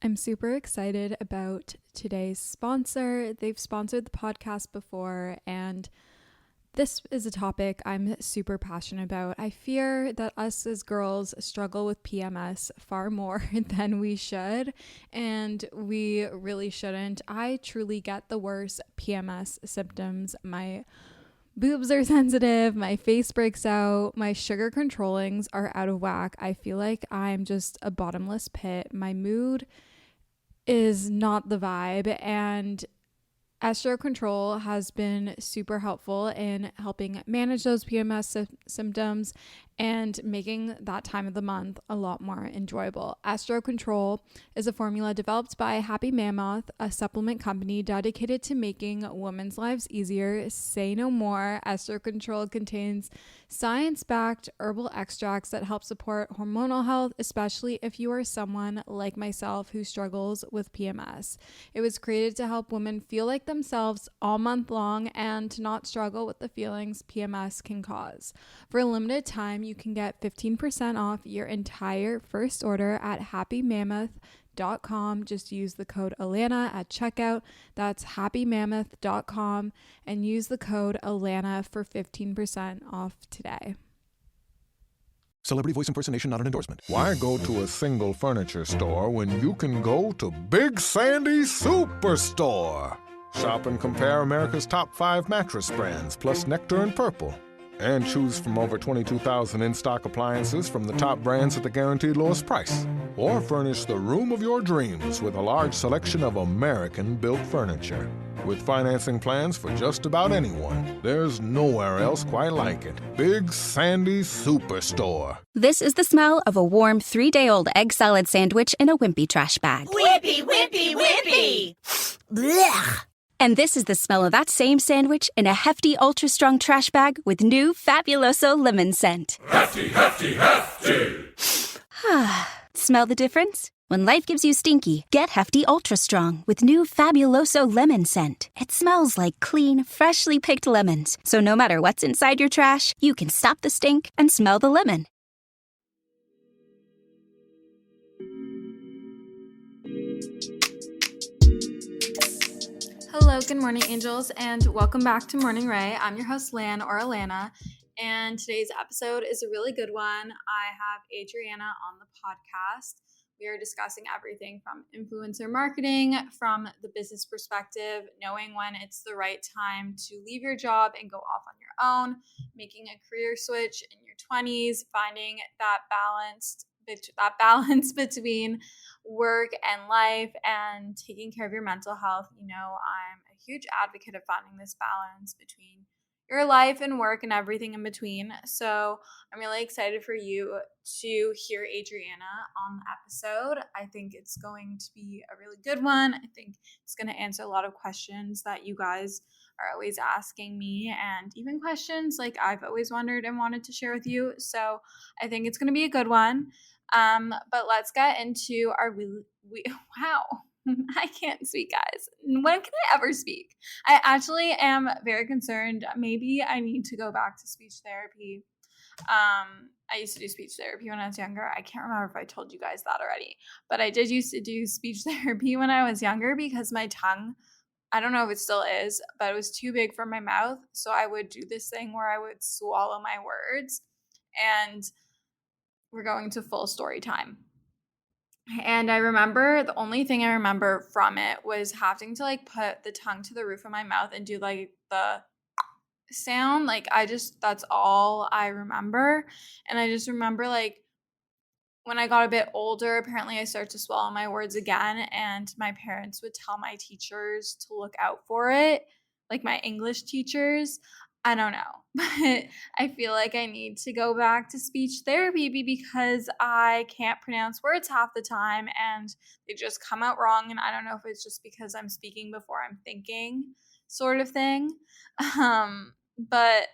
I'm super excited about today's sponsor. They've sponsored the podcast before, and this is a topic I'm super passionate about. I fear that us as girls struggle with PMS far more than we should, and we really shouldn't. I truly get the worst PMS symptoms. My boobs are sensitive, my face breaks out, my sugar controllings are out of whack. I feel like I'm just a bottomless pit. My mood is not the vibe, and estro control has been super helpful in helping manage those PMS symptoms and making that time of the month a lot more enjoyable. Estro Control is a formula developed by Happy Mammoth, a supplement company dedicated to making women's lives easier. Say no more. Estro Control contains science-backed herbal extracts that help support hormonal health, especially if you are someone like myself who struggles with PMS. It was created to help women feel like themselves all month long and to not struggle with the feelings PMS can cause. For a limited time, you can get 15% off your entire first order at happymammoth.com. Just use the code Alana at checkout. That's happymammoth.com and use the code Alana for 15% off today. Celebrity voice impersonation not an endorsement. Why go to a single furniture store when you can go to Big Sandy Superstore? Shop and compare America's top 5 mattress brands, plus Nectar and Purple. And choose from over 22,000 in-stock appliances from the top brands at the guaranteed lowest price. Or furnish the room of your dreams with a large selection of American-built furniture. With financing plans for just about anyone, there's nowhere else quite like it. Big Sandy Superstore. This is the smell of a warm 3-day-old egg salad sandwich in a wimpy trash bag. Wimpy, wimpy, wimpy! Blech! And this is the smell of that same sandwich in a hefty, ultra-strong trash bag with new Fabuloso lemon scent. Hefty, hefty, hefty! Smell the difference? When life gives you stinky, get Hefty Ultra Strong with new Fabuloso lemon scent. It smells like clean, freshly picked lemons. So no matter what's inside your trash, you can stop the stink and smell the lemon. Hello, good morning, angels, and welcome back to Morning Ray. I'm your host, Lan or Alana, and today's episode is a really good one. I have Adriana on the podcast. We are discussing everything from influencer marketing, from the business perspective, knowing when it's the right time to leave your job and go off on your own, making a career switch in your 20s, finding that balance between work and life and taking care of your mental health. You know, I'm a huge advocate of finding this balance between your life and work and everything in between. So I'm really excited for you to hear Adriana on the episode. I think it's going to be a really good one. I think it's going to answer a lot of questions that you guys are always asking me, and even questions like I've always wondered and wanted to share with you. So I think it's going to be a good one. But let's get into our wow. I can't speak, guys. When can I ever speak? I actually am very concerned. Maybe I need to go back to speech therapy. I used to do speech therapy when I was younger. I can't remember if I told you guys that already, but I did used to do speech therapy when I was younger because my tongue, I don't know if it still is, but it was too big for my mouth. So I would do this thing where I would swallow my words, and we're going to full story time. And I remember the only thing I remember from it was having to like put the tongue to the roof of my mouth and do like the sound. Like that's all I remember. And I just remember like when I got a bit older, apparently I started to swallow my words again, and my parents would tell my teachers to look out for it, like my English teachers. I don't know, but I feel like I need to go back to speech therapy because I can't pronounce words half the time and they just come out wrong. And I don't know if it's just because I'm speaking before I'm thinking sort of thing. But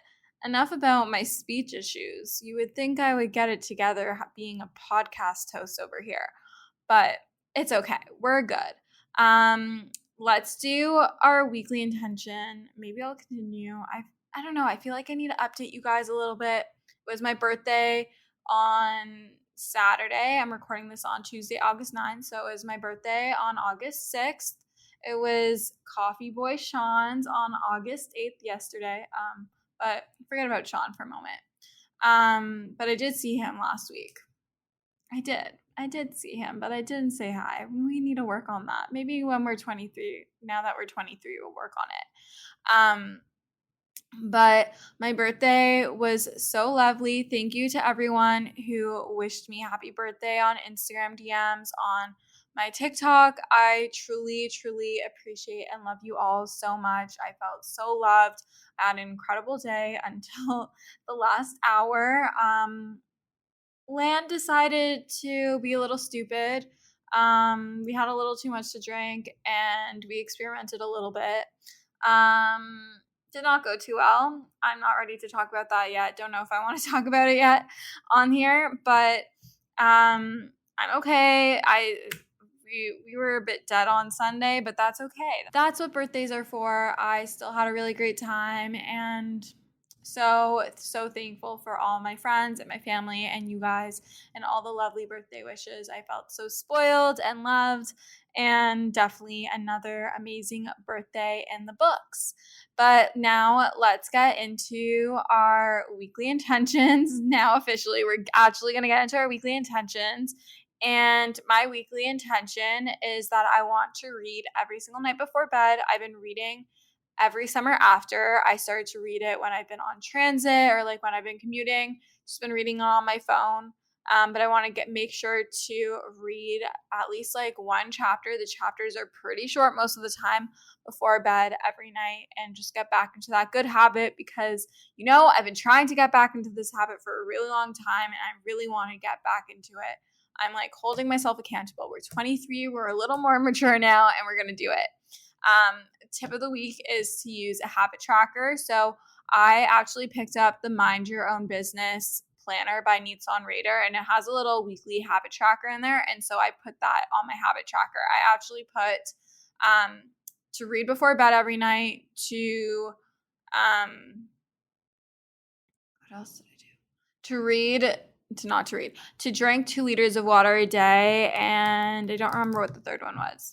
enough about my speech issues. You would think I would get it together being a podcast host over here, but it's okay. We're good. Let's do our weekly intention. Maybe I'll continue. I don't know. I feel like I need to update you guys a little bit. It was my birthday on Saturday. I'm recording this on Tuesday, August 9th, so it was my birthday on August 6th. It was Coffee Boy Sean's on August 8th yesterday, but forget about Sean for a moment. But I did see him last week. I did see him, but I didn't say hi. We need to work on that. Maybe when we're 23, now that we're 23, we'll work on it. But my birthday was so lovely. Thank you to everyone who wished me happy birthday on Instagram DMs, on my TikTok. I truly, truly appreciate and love you all so much. I felt so loved. I had an incredible day until the last hour. Land decided to be a little stupid. We had a little too much to drink and we experimented a little bit. Did not go too well. I'm not ready to talk about that yet. Don't know if I want to talk about it yet on here, but I'm okay. We were a bit dead on Sunday, but that's okay. That's what birthdays are for. I still had a really great time, and so thankful for all my friends and my family and you guys and all the lovely birthday wishes. I felt so spoiled and loved, and definitely another amazing birthday in the books. But now let's get into our weekly intentions. Now officially, we're actually going to get into our weekly intentions. And my weekly intention is that I want to read every single night before bed. I've been reading every summer after. I started to read it when I've been on transit or like when I've been commuting. Just been reading on my phone. But I want to make sure to read at least like one chapter. The chapters are pretty short most of the time before bed every night, and just get back into that good habit because, I've been trying to get back into this habit for a really long time and I really want to get back into it. I'm like holding myself accountable. We're 23, we're a little more mature now, and we're going to do it. Tip of the week is to use a habit tracker. So I actually picked up the Mind Your Own Business planner by Neats on Radar, and it has a little weekly habit tracker in there. And so I put that on my habit tracker. I actually put to read before bed every night, to what else did I do? To drink 2 liters of water a day, and I don't remember what the third one was.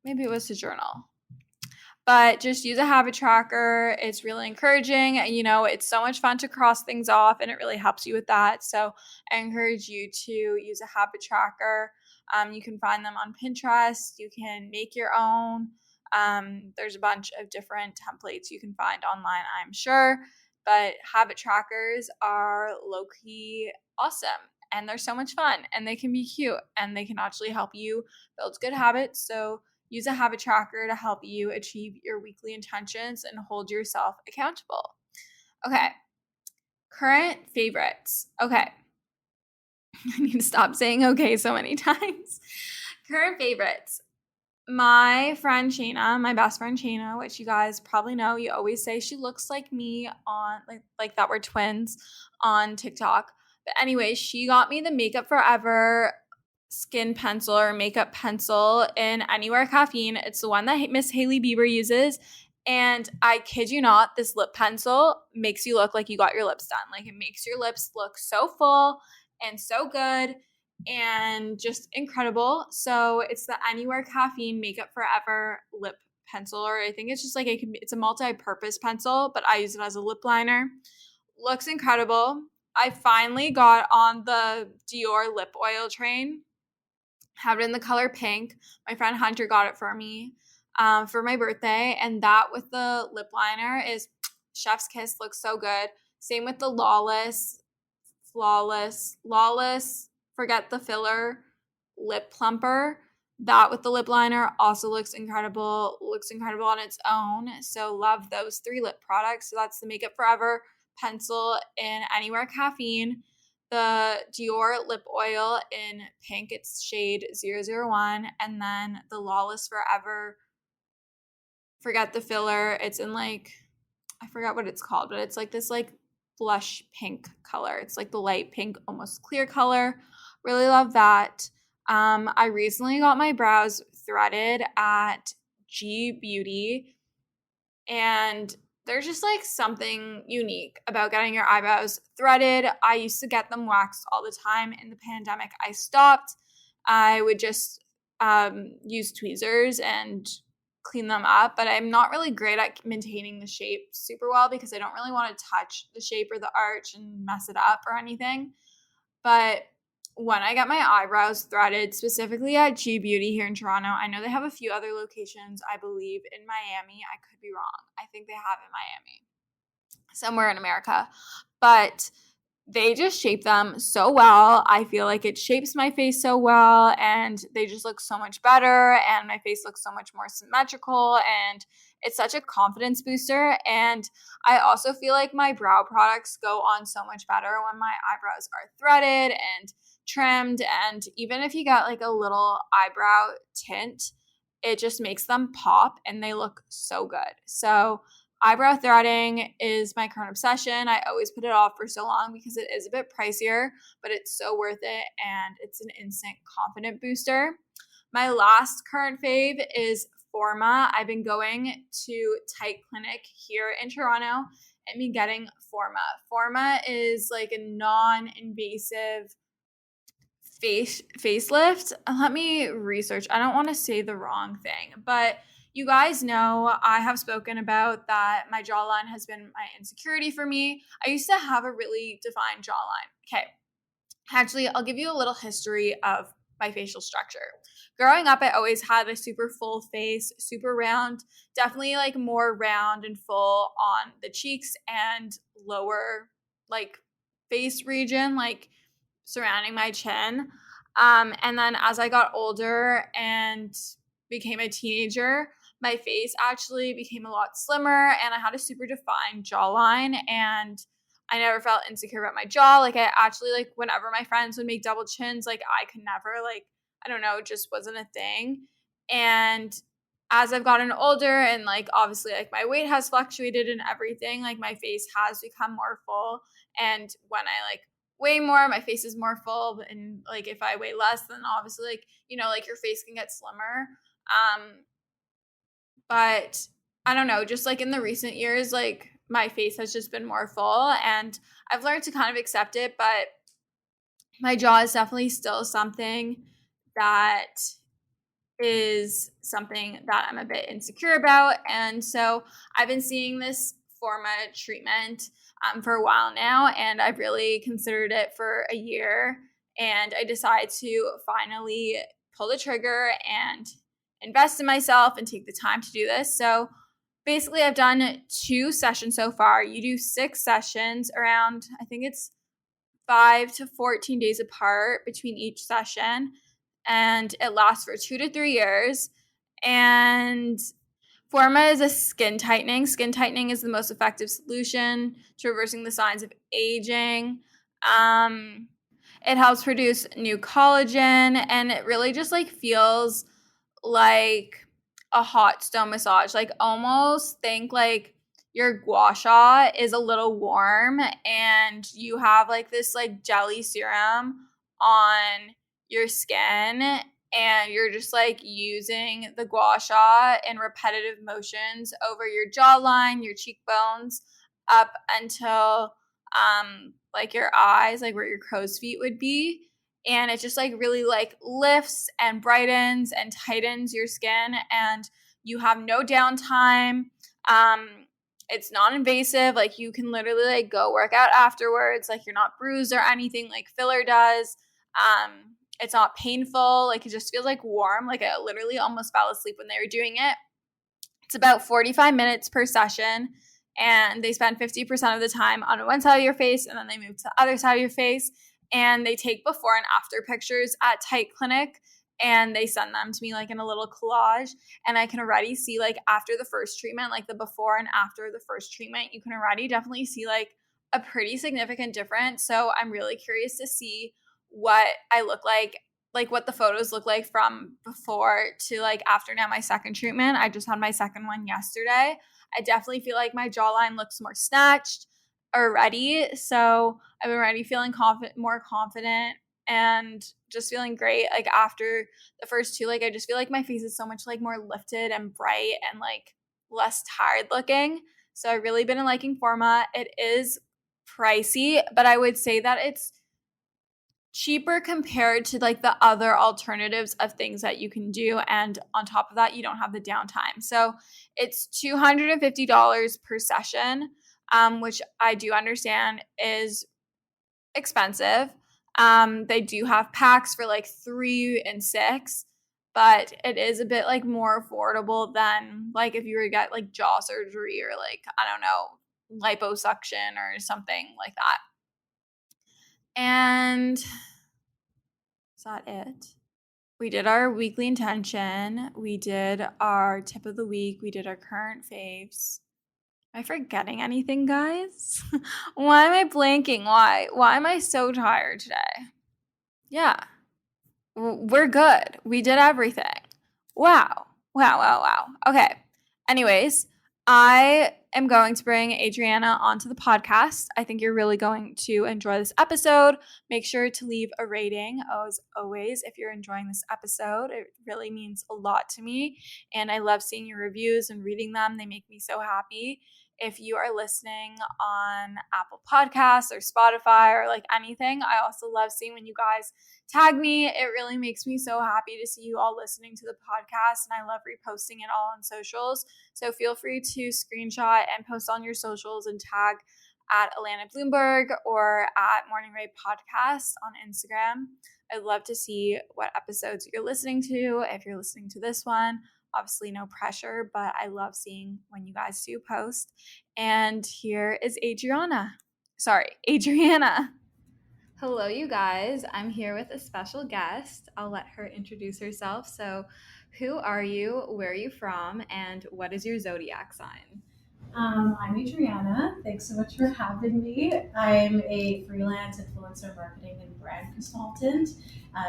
Maybe it was to journal. But just use a habit tracker. It's really encouraging. It's so much fun to cross things off, and it really helps you with that. So I encourage you to use a habit tracker. You can find them on Pinterest. You can make your own. There's a bunch of different templates you can find online, I'm sure. But habit trackers are low-key awesome, and they're so much fun, and they can be cute, and they can actually help you build good habits. So use a habit tracker to help you achieve your weekly intentions and hold yourself accountable. Okay. Current favorites. Okay. I need to stop saying okay so many times. Current favorites. My friend Shayna, my best friend Shayna, which you guys probably know, you always say she looks like me on like that we're twins on TikTok. But anyway, she got me the Makeup Forever skin pencil or makeup pencil in Anywhere Caffeine. It's the one that Miss Hailey Bieber uses. And I kid you not, this lip pencil makes you look like you got your lips done. Like, it makes your lips look so full and so good and just incredible. So it's the Anywhere Caffeine Makeup Forever lip pencil, or I think it's just like it's a multi-purpose pencil, but I use it as a lip liner. Looks incredible. I finally got on the Dior lip oil train. Have it in the color pink. My friend Hunter got it for me for my birthday, and that with the lip liner is chef's kiss. Looks so good. Same with the Flawless, forget the filler lip plumper. That with the lip liner also looks incredible. Looks incredible on its own. So love those 3 lip products. So that's the Makeup Forever pencil in Anywhere Caffeine, the Dior lip oil in pink, it's shade 001, and then the Lawless Forever forget the filler. It's in like, I forgot what it's called, but it's like this like blush pink color. It's like the light pink, almost clear color. Really love that. I recently got my brows threaded at G Beauty, and There's just like something unique about getting your eyebrows threaded. I used to get them waxed all the time. In the pandemic, I stopped. I would just use tweezers and clean them up, but I'm not really great at maintaining the shape super well because I don't really want to touch the shape or the arch and mess it up or anything. But when I got my eyebrows threaded, specifically at G Beauty here in Toronto, I know they have a few other locations, I believe, in Miami. I could be wrong. I think they have in Miami, somewhere in America. But they just shape them so well. I feel like it shapes my face so well, and they just look so much better, and my face looks so much more symmetrical, and it's such a confidence booster. And I also feel like my brow products go on so much better when my eyebrows are threaded and trimmed, and even if you get like a little eyebrow tint, it just makes them pop and they look so good. So eyebrow threading is my current obsession. I always put it off for so long because it is a bit pricier, but it's so worth it, and it's an instant confident booster. My last current fave is Forma. I've been going to Tight Clinic here in Toronto and been getting Forma. Forma is like a non-invasive facelift. Let me research. I don't want to say the wrong thing, but you guys know I have spoken about that my jawline has been my insecurity for me. I used to have a really defined jawline. Okay. Actually, I'll give you a little history of my facial structure. Growing up, I always had a super full face, super round, definitely like more round and full on the cheeks and lower like face region, like surrounding my chin. And then as I got older and became a teenager, my face actually became a lot slimmer and I had a super defined jawline, and I never felt insecure about my jaw. Like I actually, like, whenever my friends would make double chins, like I could never, like, I don't know, it just wasn't a thing. And as I've gotten older and like obviously like my weight has fluctuated and everything, like my face has become more full. And when I like weigh more, my face is more full. And like if I weigh less, then obviously like, you know, like your face can get slimmer. But I don't know, just like in the recent years, like my face has just been more full and I've learned to kind of accept it, but my jaw is definitely still something that is something that I'm a bit insecure about. And so I've been seeing this Forma treatment for a while now, and I've really considered it for a year. And I decided to finally pull the trigger and invest in myself and take the time to do this. So basically, I've done 2 sessions so far. You do 6 sessions around, I think it's 5 to 14 days apart between each session, and it lasts for 2 to 3 years. And Forma is a skin tightening. Skin tightening is the most effective solution to reversing the signs of aging. It helps produce new collagen, and it really just like feels like a hot stone massage. Like almost think like your gua sha is a little warm and you have like this like jelly serum on your skin, and you're just like using the gua sha in repetitive motions over your jawline, your cheekbones, up until like your eyes, like where your crow's feet would be. And it just like really like lifts and brightens and tightens your skin, and you have no downtime. It's non-invasive. Like you can literally like go work out afterwards. Like you're not bruised or anything like filler does. It's not painful. Like it just feels like warm. Like I literally almost fell asleep when they were doing it. It's about 45 minutes per session, and they spend 50% of the time on one side of your face, and then they move to the other side of your face, and they take before and after pictures at Tight Clinic, and they send them to me like in a little collage, and I can already see like after the first treatment, like the before and after the first treatment, you can already definitely see like a pretty significant difference. So I'm really curious to see what I look like what the photos look like from before to like after now my second treatment. I just had my second one yesterday. I definitely feel like my jawline looks more snatched already. So I've been already feeling more confident and just feeling great. Like after the first 2, like I just feel like my face is so much like more lifted and bright and like less tired looking. So I've really been liking Forma. It is pricey, but I would say that it's cheaper compared to like the other alternatives of things that you can do. And on top of that, you don't have the downtime. So it's $250 per session, which I do understand is expensive. They do have packs for like 3 and 6, but it is a bit like more affordable than like if you were to get like jaw surgery or like, I don't know, liposuction or something like that. And is that it? We did our weekly intention. We did our tip of the week. We did our current faves. Am I forgetting anything, guys? Why am I blanking? Why? Why am I so tired today? Yeah. We're good. We did everything. Wow. Wow. Okay. Anyways, I am going to bring Adriana onto the podcast. I think you're really going to enjoy this episode. Make sure to leave a rating, as always, if you're enjoying this episode. It really means a lot to me, and I love seeing your reviews and reading them. They make me so happy. If you are listening on Apple Podcasts or Spotify or like anything, I also love seeing when you guys tag me. It really makes me so happy to see you all listening to the podcast, and I love reposting it all on socials. So feel free to screenshot and post on your socials and tag at Alana Bloomberg or at Morning Ray Podcast on Instagram. I'd love to see what episodes you're listening to. If you're listening to this one, obviously no pressure, but I love seeing when you guys do post. And here is Adriana. Hello, you guys. I'm here with a special guest. I'll let her introduce herself. So, who are you? Where are you from? And what is your zodiac sign? I'm Adriana. Thanks so much for having me. I'm a freelance influencer marketing and brand consultant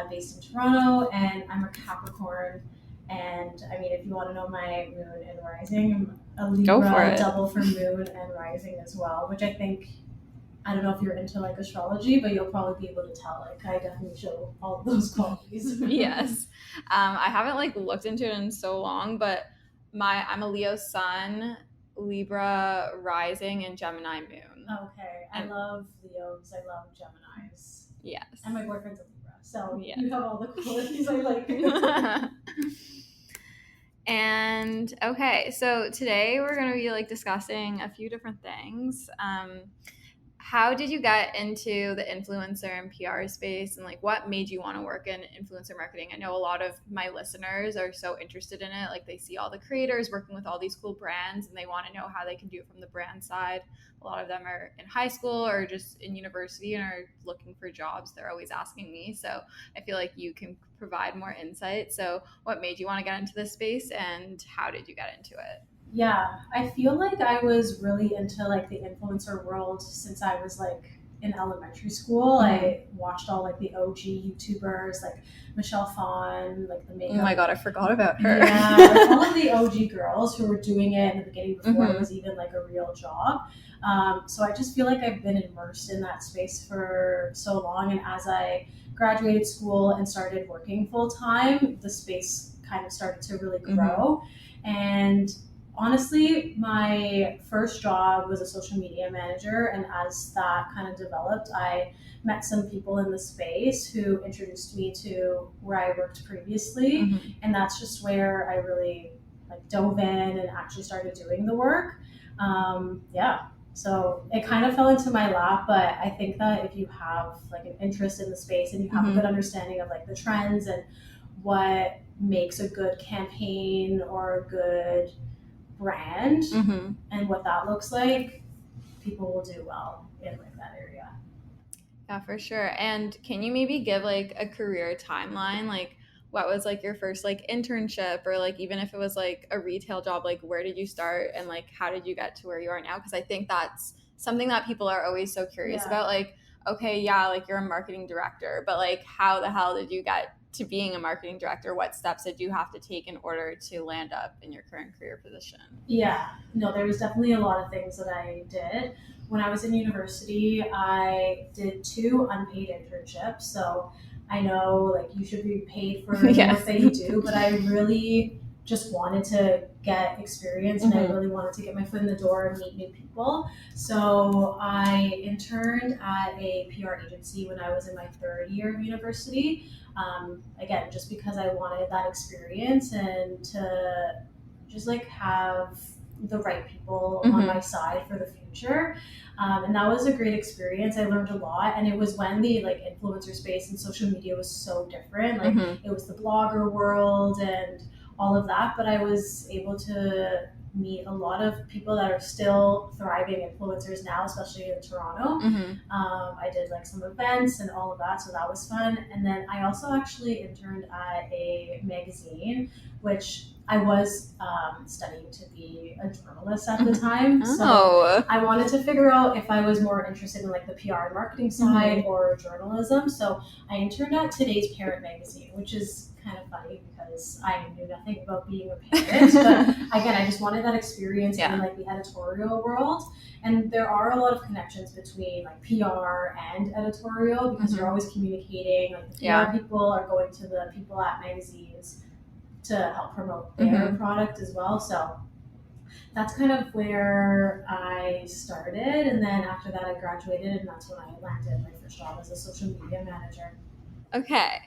based in Toronto, and I'm a Capricorn. And I mean, if you want to know my moon and rising, I'm a Libra, double for moon and rising as well, which I don't know if you're into like astrology, but you'll probably be able to tell. Like, I definitely show all of those qualities. Yes. I haven't like looked into it in so long, but I'm a Leo sun, Libra rising, and Gemini moon. Okay. I love Leos. I love Geminis. Yes. And my boyfriend's a Libra. So yes. You have all the qualities I like. And okay, so today we're going to be like discussing a few different things. How did you get into the influencer and PR space, and like what made you want to work in influencer marketing? I know a lot of my listeners are so interested in it. Like they see all the creators working with all these cool brands and they want to know how they can do it from the brand side. A lot of them are in high school or just in university and are looking for jobs. They're always asking me. So I feel like you can provide more insight. So what made you want to get into this space and how did you get into it? Yeah, I feel like I was really into like the influencer world since I was like in elementary school. Mm-hmm. I watched all like the OG YouTubers like Michelle Phan, like the makeup. Oh my God, I forgot about her. Yeah, like all of the OG girls who were doing it in the beginning before it was even like a real job. So I just feel like I've been immersed in that space for so long. And as I graduated school and started working full time, the space kind of started to really grow. And honestly, my first job was a social media manager, and as that kind of developed, I met some people in the space who introduced me to where I worked previously, and that's just where I really like dove in and actually started doing the work. So it kind of fell into my lap, but I think that if you have like an interest in the space and you have a good understanding of like the trends and what makes a good campaign or a good brand and what that looks like, people will do well in like that area. Yeah, for sure. And can you maybe give like a career timeline? Like what was like your first like internship, or like even if it was like a retail job, like where did you start and like how did you get to where you are now? Because I think that's something that people are always so curious about. Like, okay, yeah, like you're a marketing director, but like how the hell did you get to being a marketing director? What steps did you have to take in order to land up in your current career position? Yeah, no, there was definitely a lot of things that I did. When I was in university, I did 2 unpaid internships. So I know like you should be paid for the work that you do, but I really just wanted to get experience and I really wanted to get my foot in the door and meet new people. So I interned at a PR agency when I was in my third year of university. Again, just because I wanted that experience and to just like have the right people on my side for the future. And that was a great experience. I learned a lot, and it was when the like influencer space and social media was so different. Like it was the blogger world and all of that, but I was able to meet a lot of people that are still thriving influencers now, especially in Toronto. I did like some events and all of that, so that was fun. And then I also actually interned at a magazine, which I was studying to be a journalist at the time. So I wanted to figure out if I was more interested in like the PR and marketing side or journalism. So I interned at Today's Parent magazine, which is kind of funny because I knew nothing about being a parent. But again, I just wanted that experience in like the editorial world. And there are a lot of connections between like PR and editorial because you're always communicating. Like the PR people are going to the people at magazines to help promote their product as well. So that's kind of where I started. And then after that, I graduated, and that's when I landed my first job as a social media manager. Okay.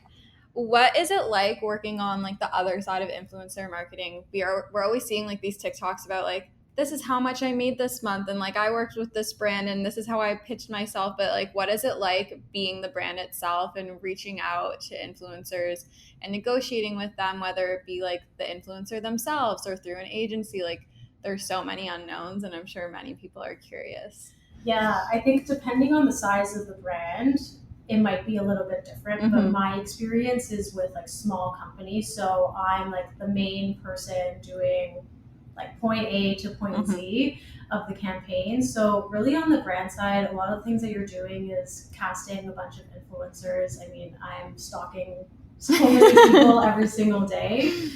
What is it like working on like the other side of influencer marketing? We're always seeing like these TikToks about like, this is how much I made this month, and like I worked with this brand and this is how I pitched myself. But like, what is it like being the brand itself and reaching out to influencers and negotiating with them, whether it be like the influencer themselves or through an agency? Like, there's so many unknowns, and I'm sure many people are curious. Yeah, I think depending on the size of the brand, it might be a little bit different, but my experience is with like small companies. So I'm like the main person doing like point A to point Z of the campaign. So really on the brand side, a lot of the things that you're doing is casting a bunch of influencers. I mean, I'm stalking so many people every single day.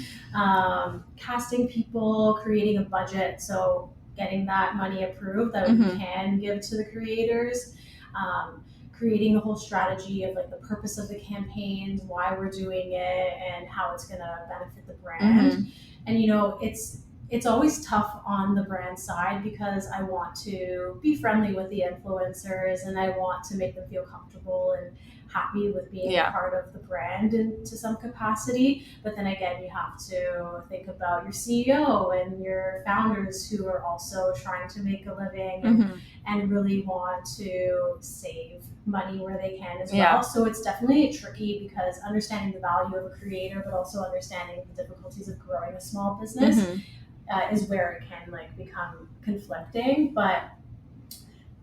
Casting people, creating a budget. So getting that money approved that we can give to the creators. Creating the whole strategy of like the purpose of the campaigns, why we're doing it, and how it's going to benefit the brand. And you know, it's always tough on the brand side because I want to be friendly with the influencers and I want to make them feel comfortable and happy with being a part of the brand in, to some capacity. But then again, you have to think about your CEO and your founders who are also trying to make a living and really want to save money where they can as well. So it's definitely tricky because understanding the value of a creator, but also understanding the difficulties of growing a small business is where it can like become conflicting. But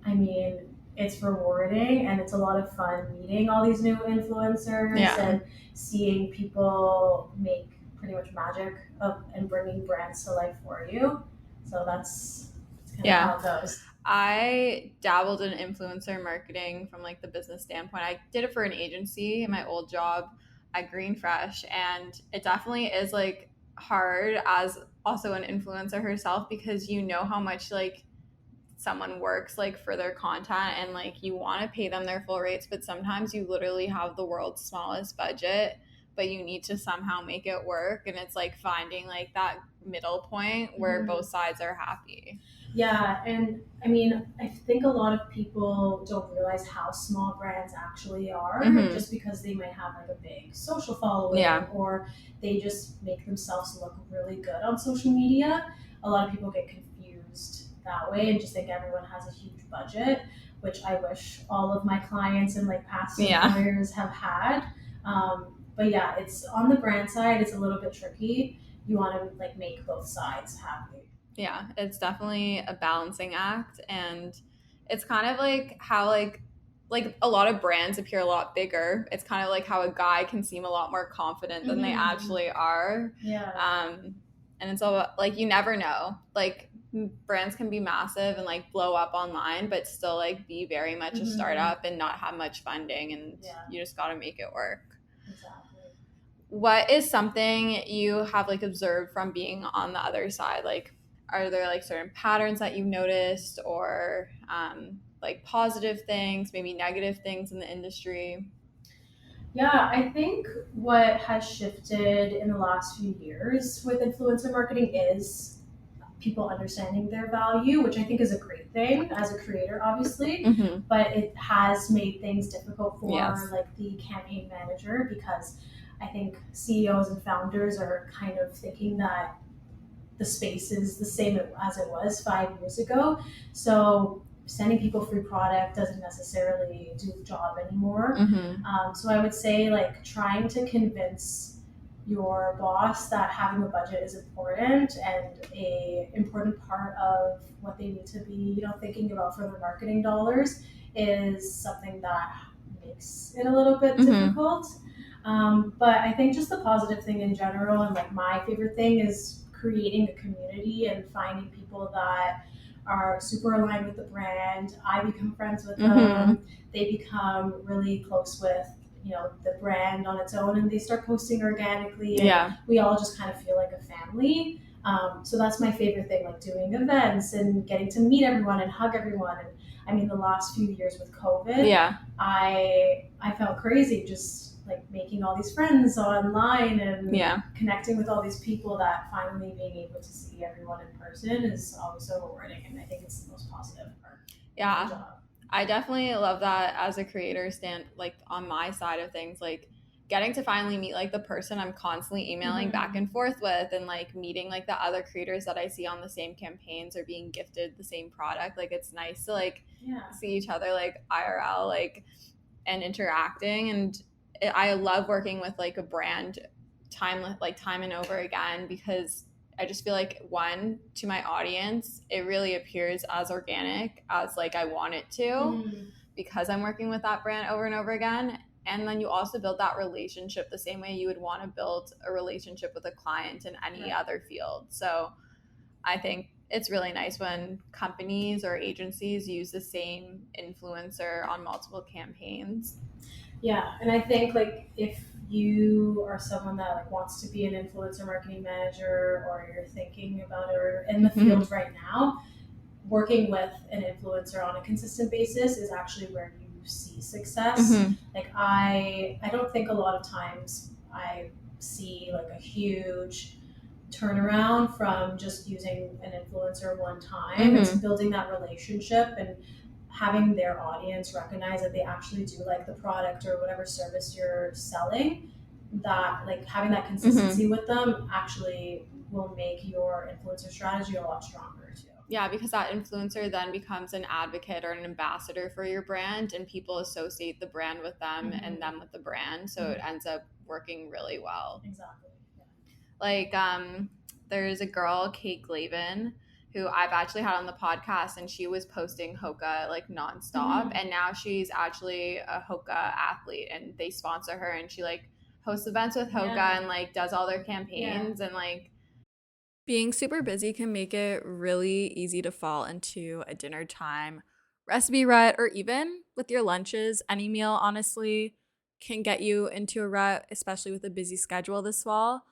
I mean, it's rewarding and it's a lot of fun meeting all these new influencers and seeing people make pretty much magic of and bringing brands to life for you. So that's kind of how it goes. I dabbled in influencer marketing from like the business standpoint. I did it for an agency in my old job at Green Fresh, and it definitely is like hard as also an influencer herself because you know how much like someone works like for their content and like you want to pay them their full rates, but sometimes you literally have the world's smallest budget, but you need to somehow make it work, and it's like finding like that middle point where both sides are happy. Yeah, and I mean, I think a lot of people don't realize how small brands actually are just because they might have like a big social following or they just make themselves look really good on social media. A lot of people get confused that way and just think everyone has a huge budget, which I wish all of my clients and like past employers have had. But yeah, it's on the brand side, it's a little bit tricky. You want to like make both sides happy. Yeah, it's definitely a balancing act, and it's kind of like how like a lot of brands appear a lot bigger. It's kind of like how a guy can seem a lot more confident than they actually are. And it's all like you never know. Like brands can be massive and like blow up online, but still like be very much a startup and not have much funding, and you just got to make it work. Exactly. What is something you have like observed from being on the other side? Like, are there like certain patterns that you've noticed, or like positive things, maybe negative things in the industry? Yeah, I think what has shifted in the last few years with influencer marketing is people understanding their value, which I think is a great thing as a creator, obviously. Mm-hmm. But it has made things difficult for Yes. like the campaign manager because I think CEOs and founders are kind of thinking that the space is the same as it was 5 years ago. So sending people free product doesn't necessarily do the job anymore. Mm-hmm. So I would say like trying to convince your boss that having a budget is important and a important part of what they need to be, thinking about for their marketing dollars is something that makes it a little bit difficult. But I think just the positive thing in general and like my favorite thing is creating a community and finding people that are super aligned with the brand. I become friends with them. They become really close with the brand on its own, and they start posting organically, and Yeah. we all just kind of feel like a family. So that's my favorite thing, like doing events and getting to meet everyone and hug everyone. And I mean, the last few years with COVID, Yeah. I felt crazy just like making all these friends online and Yeah. connecting with all these people. That finally being able to see everyone in person is always so rewarding, and I think it's the most positive part of the Yeah. job. I definitely love that as a creator stand like on my side of things, like getting to finally meet like the person I'm constantly emailing back and forth with and like meeting like the other creators that I see on the same campaigns or being gifted the same product. Like it's nice to like see each other like IRL like and interacting, and I love working with like a brand time and over again because I just feel like one, to my audience, it really appears as organic as like I want it to because I'm working with that brand over and over again. And then you also build that relationship the same way you would want to build a relationship with a client in any other field. So I think it's really nice when companies or agencies use the same influencer on multiple campaigns. Yeah, and I think like if you are someone that like wants to be an influencer marketing manager or you're thinking about it or in the field right now, working with an influencer on a consistent basis is actually where you see success. Like I don't think a lot of times I see like a huge turnaround from just using an influencer one time. It's building that relationship and having their audience recognize that they actually do like the product or whatever service you're selling. That like having that consistency with them actually will make your influencer strategy a lot stronger too. Yeah, because that influencer then becomes an advocate or an ambassador for your brand, and people associate the brand with them and them with the brand. So it ends up working really well. Exactly. Yeah. Like, there's a girl, Kate Glavin, who I've actually had on the podcast, and she was posting Hoka like nonstop. And now she's actually a Hoka athlete, and they sponsor her, and she like hosts events with Hoka and like does all their campaigns and like. Being super busy can make it really easy to fall into a dinner time recipe rut, or even with your lunches. Any meal, honestly, can get you into a rut, especially with a busy schedule this fall.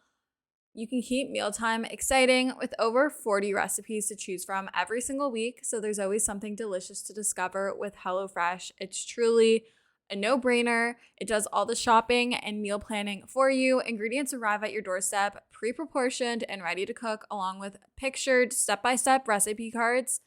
You can keep mealtime exciting with over 40 recipes to choose from every single week, so there's always something delicious to discover with HelloFresh. It's truly a no-brainer. It does all the shopping and meal planning for you. Ingredients arrive at your doorstep, pre-proportioned and ready to cook, along with pictured step-by-step recipe cards.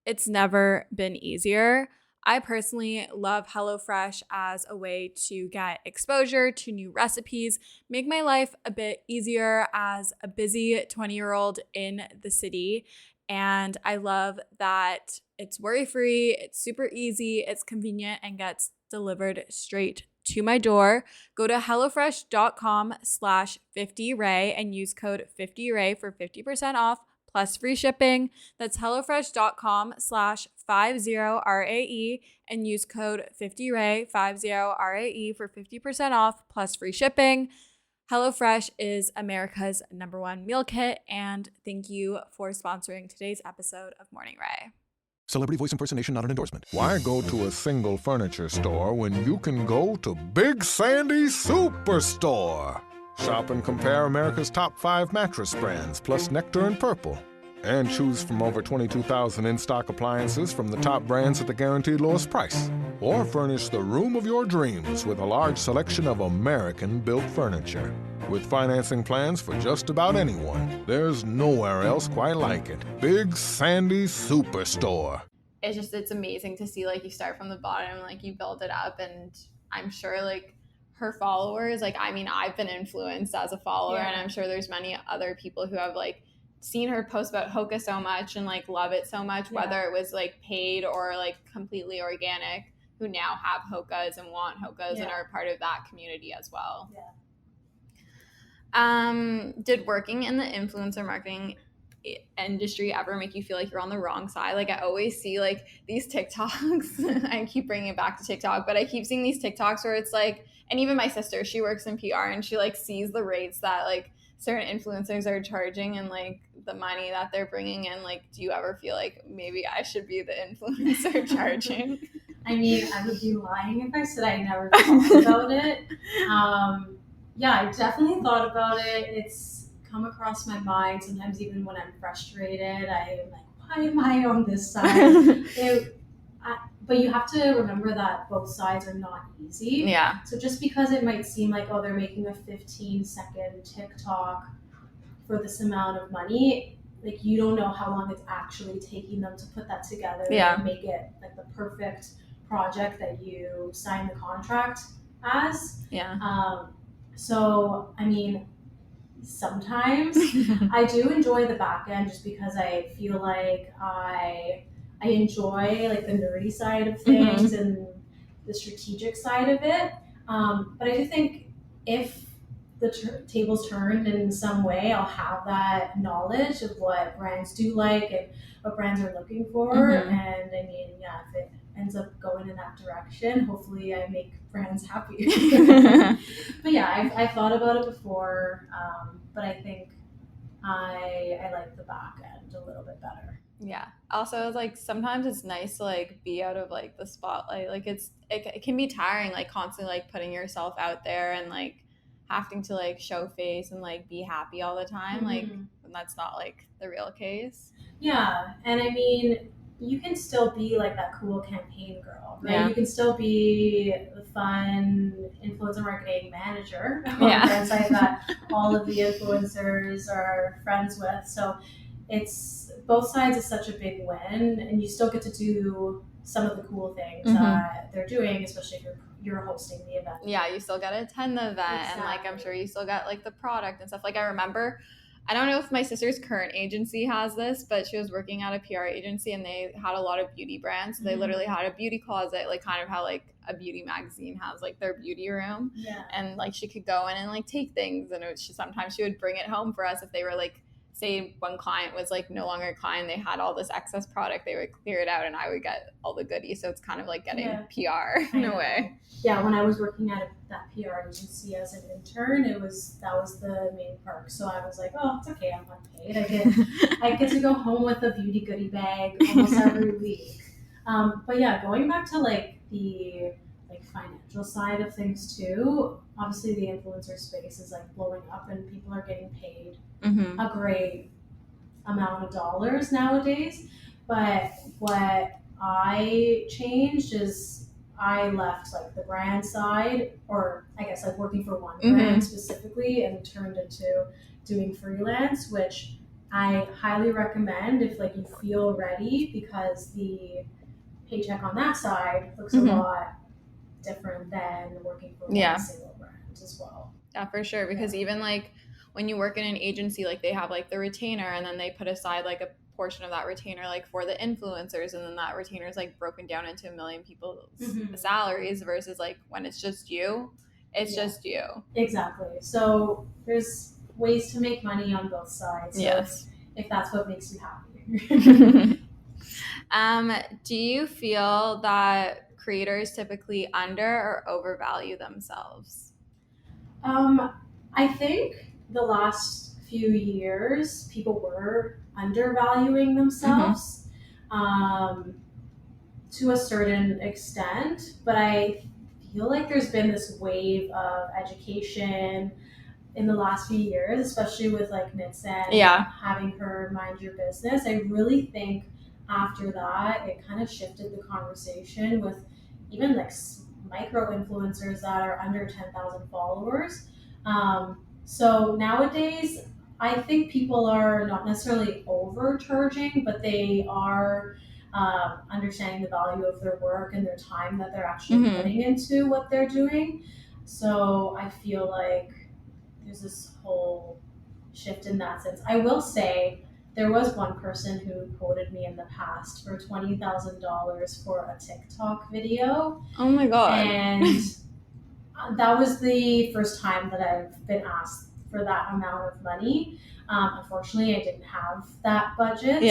It's never been easier. I personally love HelloFresh as a way to get exposure to new recipes, make my life a bit easier as a busy 20-year-old in the city. And I love that it's worry-free, it's super easy, it's convenient, and gets delivered straight to my door. Go to hellofresh.com/50ray and use code 50ray for 50% off plus free shipping. That's hellofresh.com/50RAE and use code 50ray 50RAE for 50% off plus free shipping. HelloFresh is America's #1 meal kit, and thank you for sponsoring today's episode of Morning Ray. Celebrity voice impersonation not an endorsement. Why go to a single furniture store when you can go to Big Sandy Superstore? Shop and compare America's top 5 mattress brands, plus Nectar and Purple. And choose from over 22,000 in-stock appliances from the top brands at the guaranteed lowest price. Or furnish the room of your dreams with a large selection of American-built furniture. With financing plans for just about anyone, there's nowhere else quite like it. Big Sandy Superstore. It's amazing to see, like, you start from the bottom, like, you build it up, and I'm sure, like, her followers, like, I mean, I've been influenced as a follower, and I'm sure there's many other people who have, like, seen her post about Hoka so much and, like, love it so much, whether it was, like, paid or, like, completely organic, who now have Hokas and want Hokas and are part of that community as well. Did working in the influencer marketing industry ever make you feel like you're on the wrong side? Like, I always see, like, these TikToks. I keep bringing it back to TikTok, but I keep seeing these TikToks where it's like, and even my sister, she works in PR, and she, like, sees the rates that, like, certain influencers are charging and, like, the money that they're bringing in. Like, do you ever feel like maybe I should be the influencer charging? I mean, I would be lying if I said I never thought about it. Yeah, I definitely thought about it. It's come across my mind sometimes, even when I'm frustrated. I'm like, why am I on this side? But you have to remember that both sides are not easy. Yeah. So just because it might seem like, oh, they're making a 15-second TikTok for this amount of money, like, you don't know how long it's actually taking them to put that together and make it like the perfect project that you sign the contract as. So, I mean, sometimes I do enjoy the back end just because I feel like I enjoy, like, the nerdy side of things and the strategic side of it. But I do think if the tables turned in some way, I'll have that knowledge of what brands do like and what brands are looking for. And I mean, yeah, if it ends up going in that direction, hopefully I make brands happy. But yeah, I've thought about it before, but I think I like the back end a little bit better. Yeah. Also, like, sometimes it's nice to, like, be out of, like, the spotlight. Like, it can be tiring, like, constantly, like, putting yourself out there and, like, having to, like, show face and, like, be happy all the time. Like, when that's not, like, the real case. Yeah, and I mean, you can still be, like, that cool campaign girl, right? You can still be the fun influencer marketing manager on the brand site that all of the influencers are friends with. So it's both sides is such a big win, and you still get to do some of the cool things that they're doing, especially if you're hosting the event. Yeah, you still got to attend the event, and, like, I'm sure you still got, like, the product and stuff. Like, I remember, I don't know if my sister's current agency has this, but she was working at a PR agency, and they had a lot of beauty brands. So they literally had a beauty closet, like, kind of how, like, a beauty magazine has, like, their beauty room. And, like, she could go in and, like, take things, and sometimes she would bring it home for us if they were, like, say one client was, like, no longer a client, they had all this excess product, they would clear it out and I would get all the goodies. So it's kind of like getting PR in a way. Yeah, when I was working at that PR agency as an intern, that was the main perk. So I was like, oh, it's okay, I'm not paid. I get to go home with a beauty goodie bag almost every week. But yeah, going back to, like, the, like, financial side of things too, obviously the influencer space is, like, blowing up and people are getting paid a great amount of dollars nowadays. But what I changed is I left, like, the brand side, or I guess, like, working for one brand specifically, and turned into doing freelance, which I highly recommend if, like, you feel ready, because the paycheck on that side looks a lot different than working for one single brand as well. Yeah, for sure. Because even, like, when you work in an agency, like, they have, like, the retainer, and then they put aside, like, a portion of that retainer, like, for the influencers, and then that retainer is, like, broken down into a million people's salaries, versus, like, when it's just you, it's just you. Exactly. So there's ways to make money on both sides. So if that's what makes you happy. Do you feel that creators typically under or overvalue themselves? I think the last few years, people were undervaluing themselves to a certain extent, but I feel like there's been this wave of education in the last few years, especially with like Nitsan having her mind your business. I really think after that, it kind of shifted the conversation with even like micro influencers that are under 10,000 followers. So nowadays, I think people are not necessarily overcharging, but they are understanding the value of their work and their time that they're actually putting into what they're doing. So I feel like there's this whole shift in that sense. I will say there was one person who quoted me in the past for $20,000 for a TikTok video. Oh my God. And that was the first time that I've been asked for that amount of money. Unfortunately, I didn't have that budget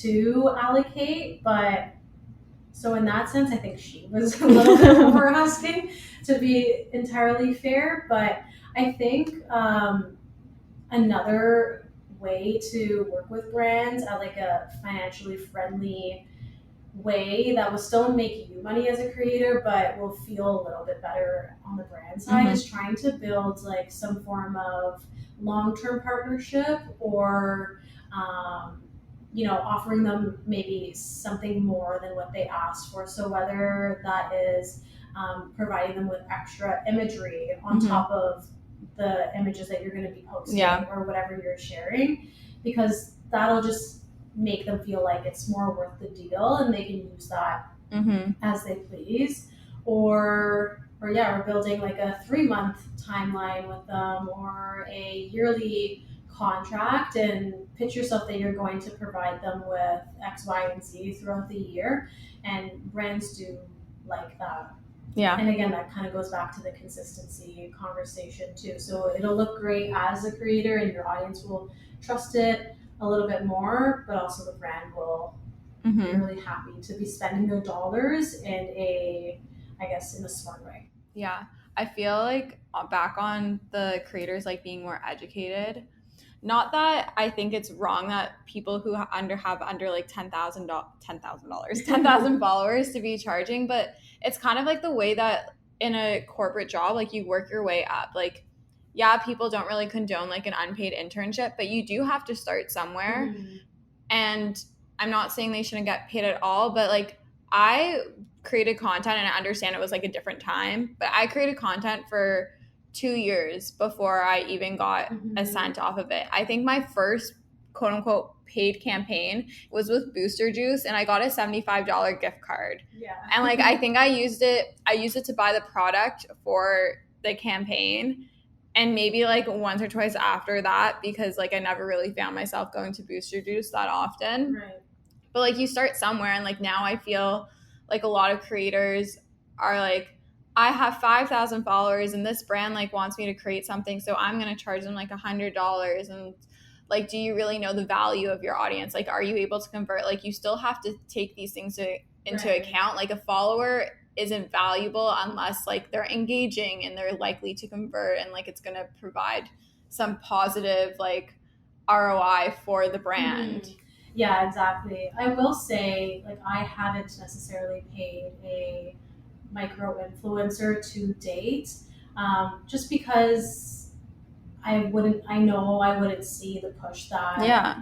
to allocate, but so in that sense, I think she was a little bit over asking, to be entirely fair. But I think another way to work with brands at like a financially friendly way that will still make you money as a creator, but will feel a little bit better on the brand side is trying to build like some form of long-term partnership or offering them maybe something more than what they asked for. So whether that is providing them with extra imagery on top of the images that you're going to be posting or whatever you're sharing, because that'll just make them feel like it's more worth the deal and they can use that as they please. Or we're building like a 3-month timeline with them or a yearly contract, and pitch yourself that you're going to provide them with X, Y, and Z throughout the year. And brands do like that. Yeah. And again, that kind of goes back to the consistency conversation too. So it'll look great as a creator and your audience will trust it a little bit more, but also the brand will be really happy to be spending their dollars in a smart way. Yeah. I feel like back on the creators like being more educated. Not that I think it's wrong that people who have under like $10,000 followers to be charging, but it's kind of like the way that in a corporate job, like you work your way up. Like, yeah, people don't really condone like an unpaid internship, but you do have to start somewhere. And I'm not saying they shouldn't get paid at all, but like I created content and I understand it was like a different time, but I created content for 2 years before I even got a cent off of it. I think my first quote unquote paid campaign was with Booster Juice and I got a $75 gift card. Yeah. And like I think I used it to buy the product for the campaign, and maybe like once or twice after that, because like I never really found myself going to Booster Juice that often. Right. But like you start somewhere, and like now I feel like a lot of creators are like, I have 5,000 followers and this brand like wants me to create something, so I'm going to charge them like $100. And like, do you really know the value of your audience? Like, are you able to convert? Like, you still have to take these things into account. Like, a follower isn't valuable unless like they're engaging and they're likely to convert and like it's going to provide some positive like ROI for the brand. Yeah, exactly. I will say, like, I haven't necessarily paid a micro influencer to date, just because I know I wouldn't see the push that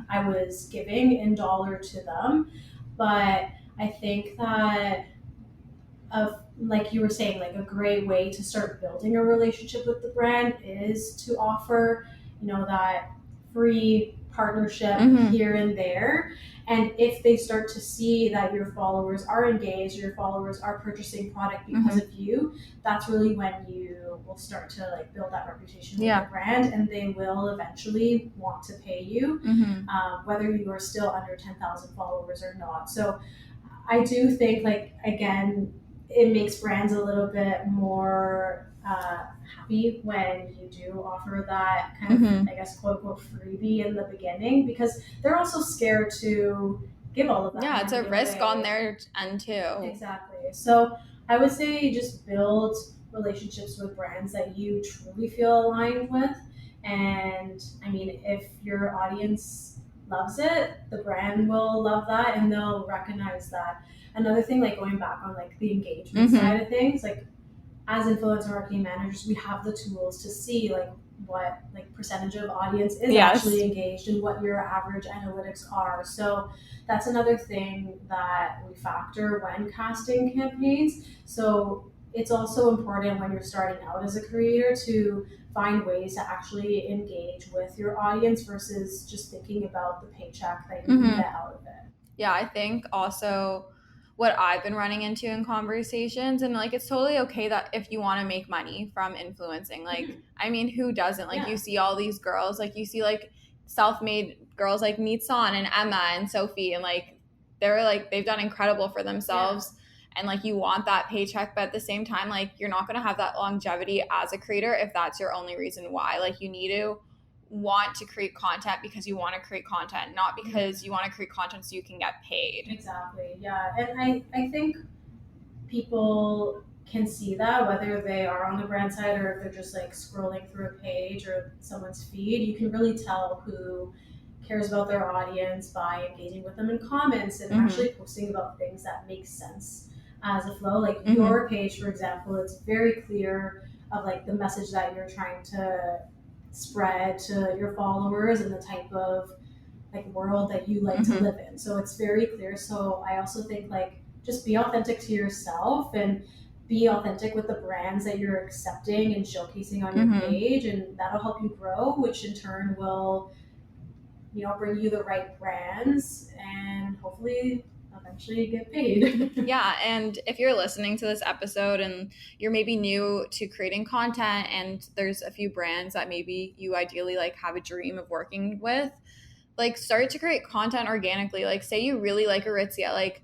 I was giving in dollar to them. But I think that like you were saying, like a great way to start building a relationship with the brand is to offer, that free partnership here and there. And if they start to see that your followers are engaged, your followers are purchasing product because of you, that's really when you will start to like build that reputation with the brand, and they will eventually want to pay you, whether you are still under 10,000 followers or not. So I do think, like, again, it makes brands a little bit more happy when you do offer that kind of, I guess, quote unquote freebie in the beginning, because they're also scared to give all of that. Yeah, it's a risk on their end too. Exactly. So I would say just build relationships with brands that you truly feel aligned with. And I mean, if your audience loves it, the brand will love that and they'll recognize that. Another thing, like going back on like the engagement side of things, like as influencer marketing managers, we have the tools to see like what like percentage of audience is Yes. actually engaged and what your average analytics are. So that's another thing that we factor when casting campaigns. So it's also important when you're starting out as a creator to find ways to actually engage with your audience versus just thinking about the paycheck that you can get out of it. Yeah, I think also what I've been running into in conversations, and like it's totally okay that if you want to make money from influencing, like I mean, who doesn't? Like you see all these girls, like you see like self-made girls like Mitsan and Emma and Sophie, and like they've done incredible for themselves. And like you want that paycheck, but at the same time, like you're not going to have that longevity as a creator if that's your only reason why. Like you need to want to create content because you want to create content, not because you want to create content so you can get paid. Exactly. Yeah. And I think people can see that whether they are on the brand side or if they're just like scrolling through a page or someone's feed. You can really tell who cares about their audience by engaging with them in comments and actually posting about things that make sense as a flow. Like your page, for example, it's very clear of like the message that you're trying to spread to your followers and the type of like world that you like to live in. So it's very clear. So I also think like just be authentic to yourself and be authentic with the brands that you're accepting and showcasing on your page, and that'll help you grow, which in turn will, you know, bring you the right brands and hopefully eventually get paid. Yeah, and if you're listening to this episode and you're maybe new to creating content and there's a few brands that maybe you ideally like have a dream of working with, like start to create content organically. Like say you really like Aritzia, like,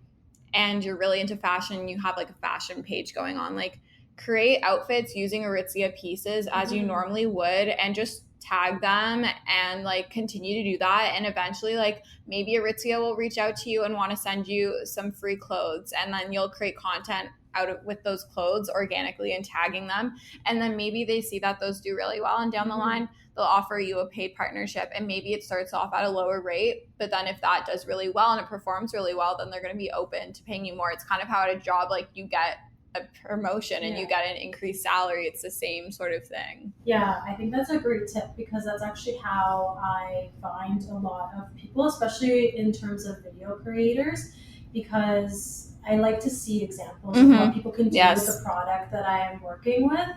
and you're really into fashion, you have like a fashion page going on, like create outfits using Aritzia pieces as you normally would and just tag them and like continue to do that. And eventually like maybe Aritzia will reach out to you and want to send you some free clothes, and then you'll create content out of with those clothes organically and tagging them, and then maybe they see that those do really well and down the line they'll offer you a paid partnership, and maybe it starts off at a lower rate, but then if that does really well and it performs really well, then they're going to be open to paying you more. It's kind of how at a job like you get a promotion and you get an increased salary. It's the same sort of thing. Yeah, I think that's a great tip because that's actually how I find a lot of people, especially in terms of video creators, because I like to see examples of what people can do with the product that I am working with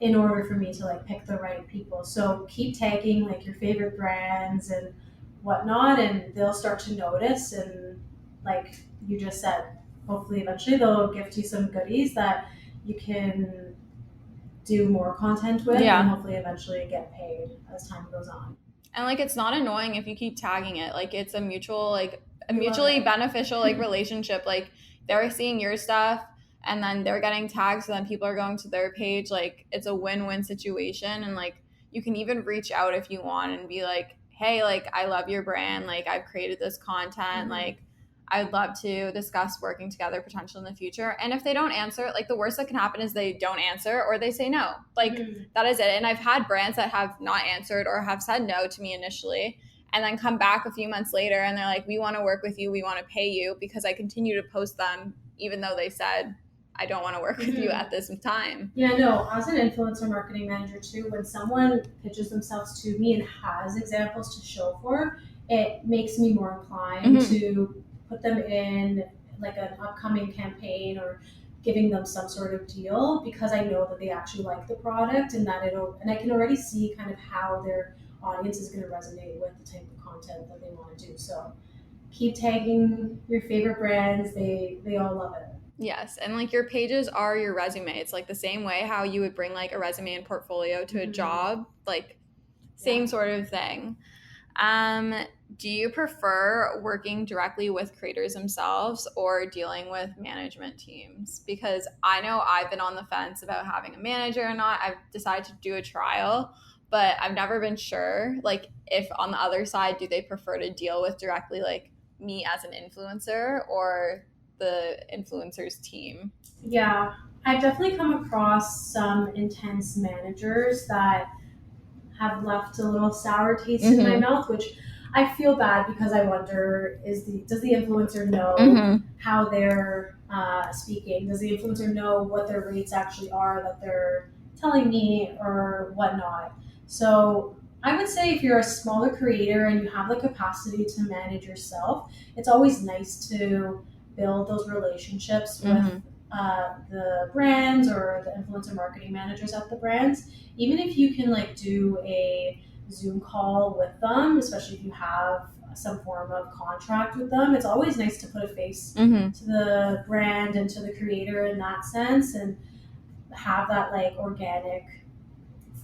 in order for me to like pick the right people. So keep tagging like your favorite brands and whatnot, and they'll start to notice. And like you just said, hopefully eventually they'll gift you some goodies that you can do more content with and hopefully eventually get paid as time goes on. And like it's not annoying if you keep tagging it. Like it's a mutually beneficial like relationship. Like they're seeing your stuff and then they're getting tagged, so then people are going to their page. Like it's a win-win situation. And like you can even reach out if you want and be like, hey, like I love your brand, like I've created this content, like I'd love to discuss working together potentially in the future. And if they don't answer, like the worst that can happen is they don't answer or they say no. Like that is it. And I've had brands that have not answered or have said no to me initially and then come back a few months later and they're like, we want to work with you, we want to pay you, because I continue to post them even though they said I don't want to work with you at this time. Yeah, no, as an influencer marketing manager too, when someone pitches themselves to me and has examples to show for, it makes me more inclined to put them in like an upcoming campaign or giving them some sort of deal, because I know that they actually like the product and that and I can already see kind of how their audience is going to resonate with the type of content that they want to do. So keep tagging your favorite brands. They all love it. Yes, and like your pages are your resume. It's like the same way how you would bring like a resume and portfolio to a job, like same sort of thing. Do you prefer working directly with creators themselves or dealing with management teams? Because I know I've been on the fence about having a manager or not. I've decided to do a trial, but I've never been sure, like if on the other side, do they prefer to deal with directly like me as an influencer or the influencers team? Yeah, I've definitely come across some intense managers that have left a little sour taste in my mouth, which I feel bad because I wonder, does the influencer know how they're speaking? Does the influencer know what their rates actually are that they're telling me or whatnot? So I would say if you're a smaller creator and you have the capacity to manage yourself, it's always nice to build those relationships with the brands or the influencer marketing managers at the brands. Even if you can like do a Zoom call with them, especially if you have some form of contract with them, it's always nice to put a face to the brand and to the creator in that sense, and have that like organic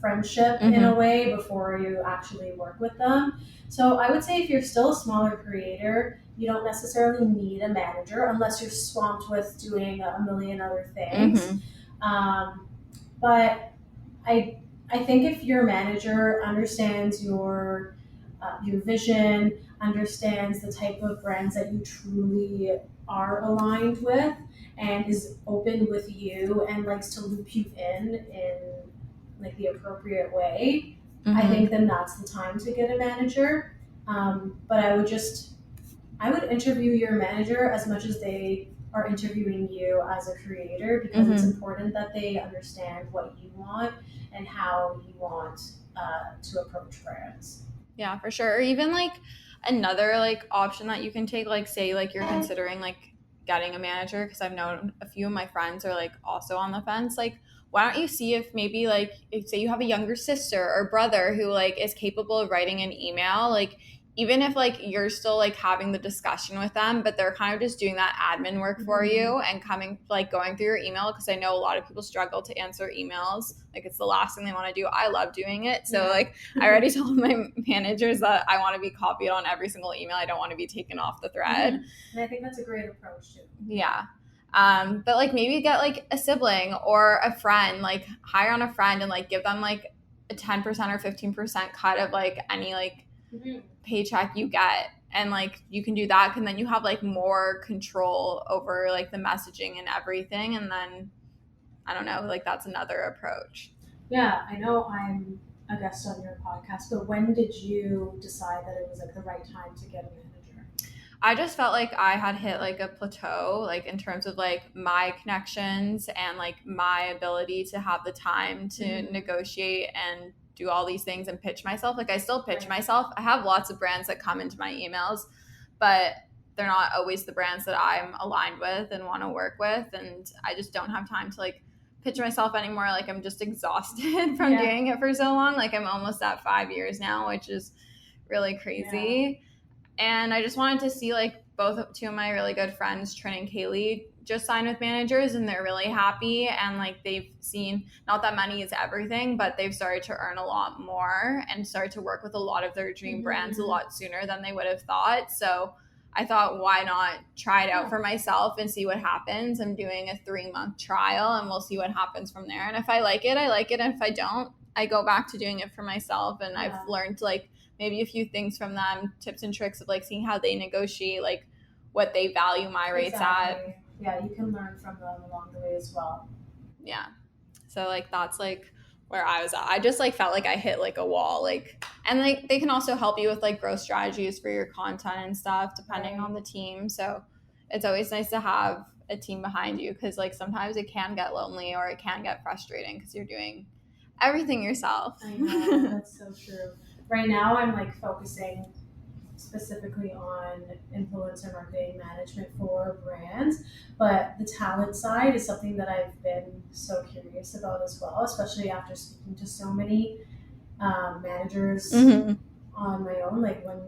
friendship in a way before you actually work with them. So I would say if you're still a smaller creator, you don't necessarily need a manager unless you're swamped with doing a million other things. But I think if your manager understands your vision, understands the type of brands that you truly are aligned with, and is open with you and likes to loop you in like the appropriate way, I think then that's the time to get a manager. But I would interview your manager as much as they are interviewing you as a creator, because it's important that they understand what you want and how you want to approach brands. Yeah, for sure. Or even like another like option that you can take, like say like you're considering like getting a manager, because I've known a few of my friends are like also on the fence. Like, why don't you see if maybe like if say you have a younger sister or brother who like is capable of writing an email, like even if like you're still like having the discussion with them, but they're kind of just doing that admin work for you and coming like going through your email, because I know a lot of people struggle to answer emails. Like it's the last thing they want to do. I love doing it. So like I already told my managers that I want to be copied on every single email. I don't want to be taken off the thread. And I think that's a great approach too. Yeah. But like maybe get like a sibling or a friend, like hire on a friend and like give them like a 10% or 15% cut of like any like paycheck you get, and like you can do that, and then you have like more control over like the messaging and everything, and then I don't know, like that's another approach. Yeah, I know I'm a guest on your podcast, but when did you decide that it was like the right time to get a manager? I just felt like I had hit like a plateau, like in terms of like my connections and like my ability to have the time to negotiate and do all these things and pitch myself. Like I still pitch myself. I have lots of brands that come into my emails, but they're not always the brands that I'm aligned with and want to work with. And I just don't have time to like pitch myself anymore. Like I'm just exhausted from doing it for so long. Like I'm almost at 5 years now, which is really crazy. And I just wanted to see like two of my really good friends, Trin and Kaylee, just signed with managers, and they're really happy. And like they've seen, not that money is everything, but they've started to earn a lot more and started to work with a lot of their dream brands a lot sooner than they would have thought. So I thought, why not try it out for myself and see what happens? I'm doing a 3-month trial and we'll see what happens from there. And if I like it, I like it. And if I don't, I go back to doing it for myself. And I've learned like maybe a few things from them, tips and tricks of like seeing how they negotiate, like what they value my rates at. Yeah, you can learn from them along the way as well. Yeah. So like that's like where I was at. I just like felt like I hit like a wall, like, and like they can also help you with like growth strategies for your content and stuff depending on the team. So it's always nice to have a team behind you, because like sometimes it can get lonely or it can get frustrating because you're doing everything yourself. I know, that's so true. Right now I'm like focusing specifically on influencer marketing management for brands, but the talent side is something that I've been so curious about as well, especially after speaking to so many managers on my own, like when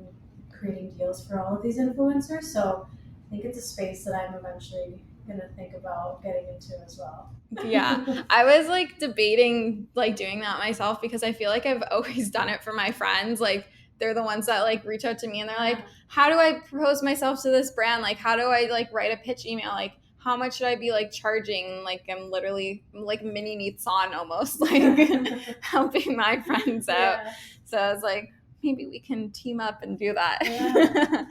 creating deals for all of these influencers. So I think it's a space that I'm eventually gonna think about getting into as well. Yeah, I was like debating like doing that myself, because I feel like I've always done it for my friends. Like they're the ones that like reach out to me and they're like, how do I propose myself to this brand? Like, how do I like write a pitch email? Like, how much should I be like charging? Like I'm literally like mini Nitsan almost, like helping my friends out. So I was like, maybe we can team up and do that.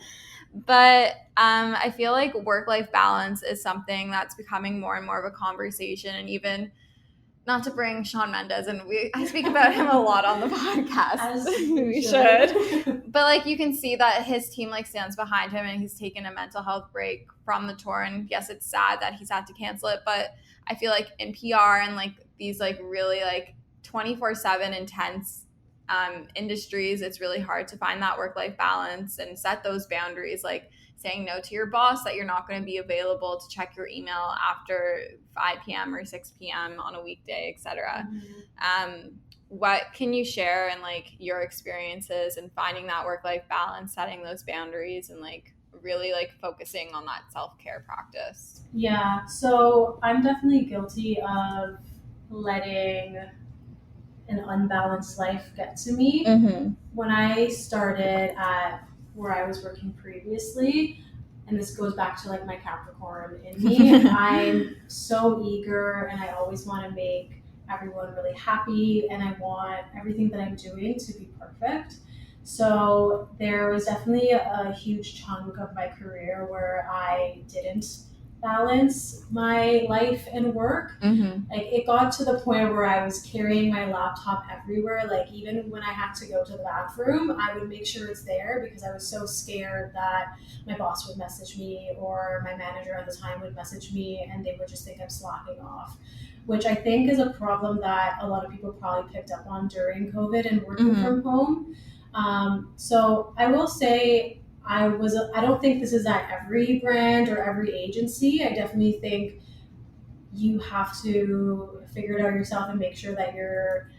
But I feel like work-life balance is something that's becoming more and more of a conversation. And even, not to bring Shawn Mendes, and I speak about him a lot on the podcast. As we should. But like you can see that his team like stands behind him, and he's taken a mental health break from the tour. And yes, it's sad that he's had to cancel it, but I feel like in PR and like these like really like 24/7 intense industries, it's really hard to find that work-life balance and set those boundaries, like saying no to your boss that you're not going to be available to check your email after 5 p.m. or 6 p.m. on a weekday, etc. What can you share in like your experiences in finding that work-life balance, setting those boundaries, and like really like focusing on that self-care practice? Yeah, so I'm definitely guilty of letting an unbalanced life get to me. When I started at where I was working previously, and this goes back to like my Capricorn in me, I'm so eager and I always want to make everyone really happy and I want everything that I'm doing to be perfect. So there was definitely a huge chunk of my career where I didn't balance my life and work. Like it got to the point where I was carrying my laptop everywhere. Like even when I had to go to the bathroom, I would make sure it's there because I was so scared that my boss would message me or my manager at the time would message me and they would just think I'm slacking off, which I think is a problem that a lot of people probably picked up on during COVID and working from home. So I will say I don't think this is at every brand or every agency. I definitely think you have to figure it out yourself and make sure that you're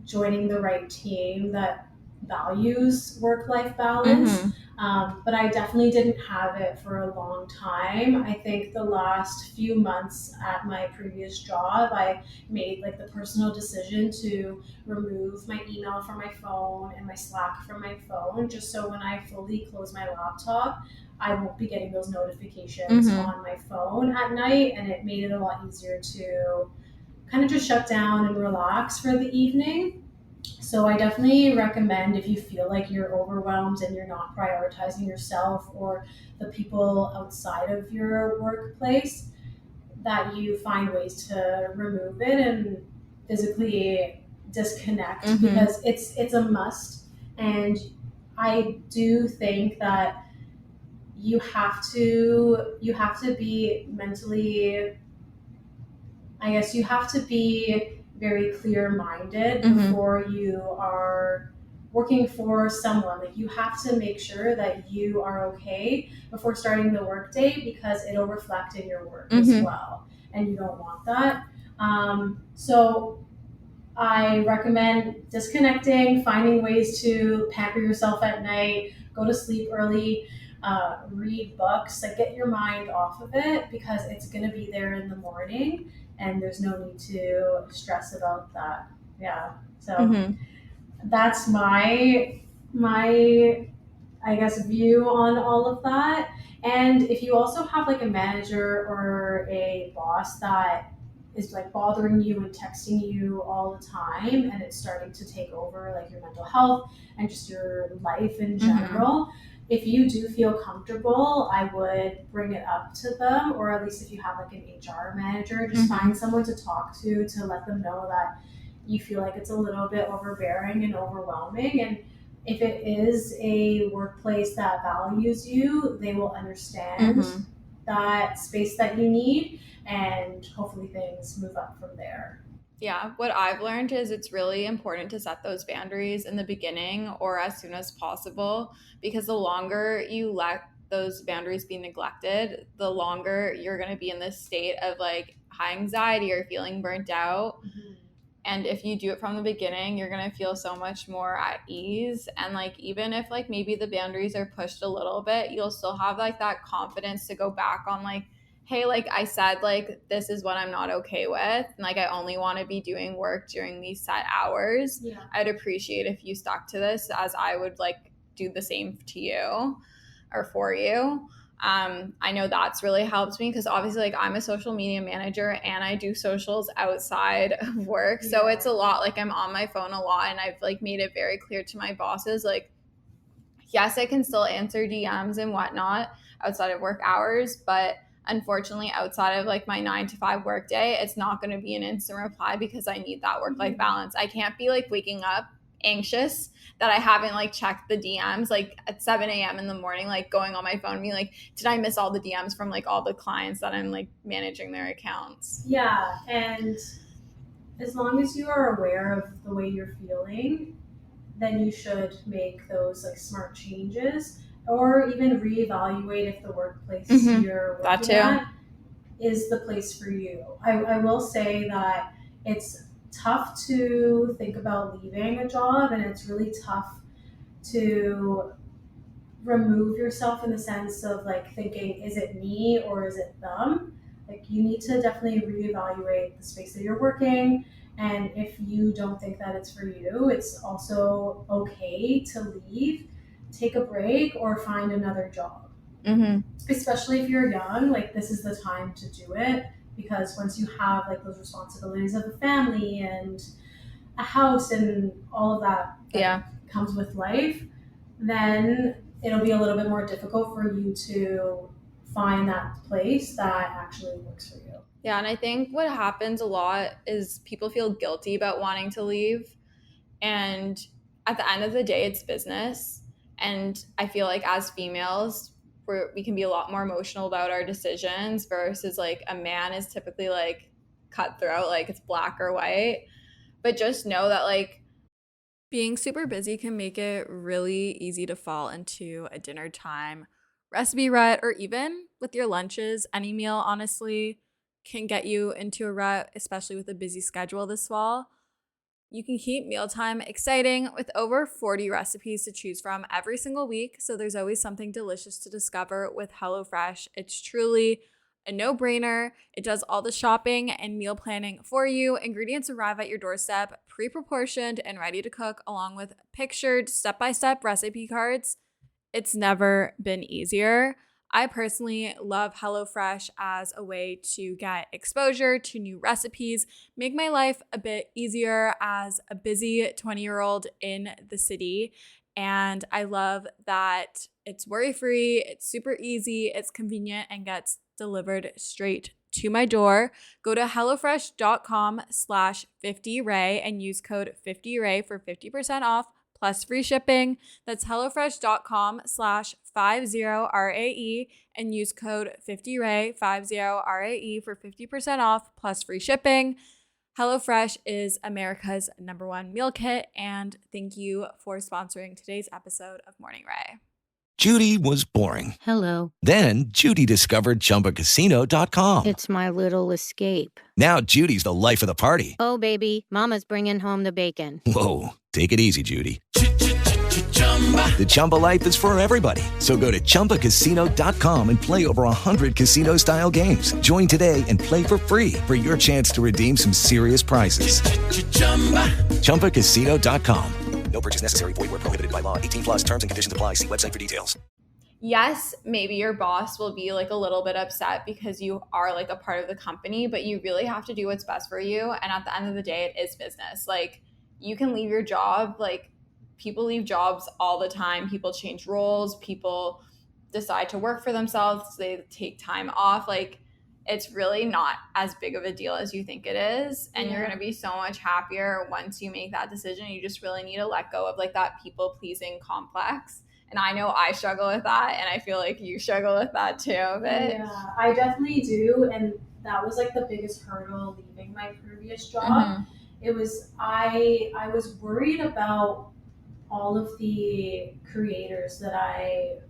joining the right team that values work-life balance. But I definitely didn't have it for a long time. I think the last few months at my previous job, I made like the personal decision to remove my email from my phone and my Slack from my phone, just so when I fully close my laptop, I won't be getting those notifications on my phone at night. And it made it a lot easier to kind of just shut down and relax for the evening. So I definitely recommend if you feel like you're overwhelmed and you're not prioritizing yourself or the people outside of your workplace, that you find ways to remove it and physically disconnect because it's a must. And I do think that you have to be mentally, I guess you have to be very clear-minded before you are working for someone. Like you have to make sure that you are okay before starting the workday because it'll reflect in your work as well, and you don't want that. So I recommend disconnecting, finding ways to pamper yourself at night, go to sleep early, read books, like get your mind off of it because it's going to be there in the morning and there's no need to stress about that. Yeah. So that's my I guess view on all of that. And if you also have like a manager or a boss that is like bothering you and texting you all the time and it's starting to take over like your mental health and just your life in general, if you do feel comfortable, I would bring it up to them, or at least if you have like an HR manager, just find someone to talk to let them know that you feel like it's a little bit overbearing and overwhelming. And if it is a workplace that values you, they will understand that space that you need, and hopefully things move up from there. Yeah, what I've learned is it's really important to set those boundaries in the beginning or as soon as possible, because the longer you let those boundaries be neglected, the longer you're going to be in this state of like high anxiety or feeling burnt out. And if you do it from the beginning, you're going to feel so much more at ease. And like, even if like maybe the boundaries are pushed a little bit, you'll still have like that confidence to go back on like, hey, like I said, like this is what I'm not okay with. And like I only want to be doing work during these set hours. Yeah. I'd appreciate if you stuck to this, as I would like do the same to you or for you. I know that's really helped me because obviously like I'm a social media manager and I do socials outside of work. So it's a lot, like I'm on my phone a lot, and I've like made it very clear to my bosses, like, yes, I can still answer DMs and whatnot outside of work hours, but unfortunately outside of like my 9 to 5 work day, it's not going to be an instant reply because I need that work-life balance. I can't be like waking up anxious that I haven't like checked the DMs like at 7 a.m. in the morning, like going on my phone and being like, did I miss all the DMs from like all the clients that I'm like managing their accounts? Yeah, and as long as you are aware of the way you're feeling, then you should make those like smart changes, or even reevaluate if the workplace you're That working too. at is the place for you. I will say that it's tough to think about leaving a job, and it's really tough to remove yourself in the sense of like thinking, is it me or is it them? Like you need to definitely reevaluate the space that you're working. And if you don't think that it's for you, it's also okay to leave, take a break, or find another job. Especially if you're young, like this is the time to do it, because once you have like those responsibilities of a family and a house and all of that comes with life, then it'll be a little bit more difficult for you to find that place that actually works for you. Yeah, and I think what happens a lot is people feel guilty about wanting to leave. And at the end of the day, it's business. And I feel like as females, we can be a lot more emotional about our decisions versus like a man is typically like cutthroat, like it's black or white. But just know that like being super busy can make it really easy to fall into a dinner time recipe rut, or even with your lunches. Any meal, honestly, can get you into a rut, especially with a busy schedule this fall. You can keep mealtime exciting with over 40 recipes to choose from every single week, so there's always something delicious to discover with HelloFresh. It's truly a no-brainer. It does all the shopping and meal planning for you. Ingredients arrive at your doorstep, pre-proportioned and ready to cook, along with pictured step-by-step recipe cards. It's never been easier. I personally love HelloFresh as a way to get exposure to new recipes, make my life a bit easier as a busy 20-year-old in the city. And I love that it's worry-free, it's super easy, it's convenient, and gets delivered straight to my door. Go to hellofresh.com/50ray and use code 50ray for 50% off plus free shipping. That's hellofresh.com/50RAE and use code 50RAE, 50RAE for 50% off plus free shipping. HelloFresh is America's #1 meal kit, and thank you for sponsoring today's episode of Morning Ray. Judy was boring. Hello. Then Judy discovered ChumbaCasino.com. It's my little escape. Now Judy's the life of the party. Oh, baby, mama's bringing home the bacon. Whoa, take it easy, Judy. The Chumba life is for everybody. So go to ChumbaCasino.com and play over 100 casino-style games. Join today and play for free for your chance to redeem some serious prizes. ChumbaCasino.com. No purchase necessary. Void where prohibited by law. 18+ terms and conditions apply. See website for details. Yes, maybe your boss will be like a little bit upset because you are like a part of the company, but you really have to do what's best for you. And at the end of the day, it is business. Like you can leave your job. Like people leave jobs all the time. People change roles. People decide to work for themselves. They take time off. Like it's really not as big of a deal as you think it is. And you're going to be so much happier once you make that decision. You just really need to let go of like that people pleasing complex. And I know I struggle with that, and I feel like you struggle with that too. But yeah, I definitely do. And that was like the biggest hurdle leaving my previous job. It was, I was worried about all of the creators that I,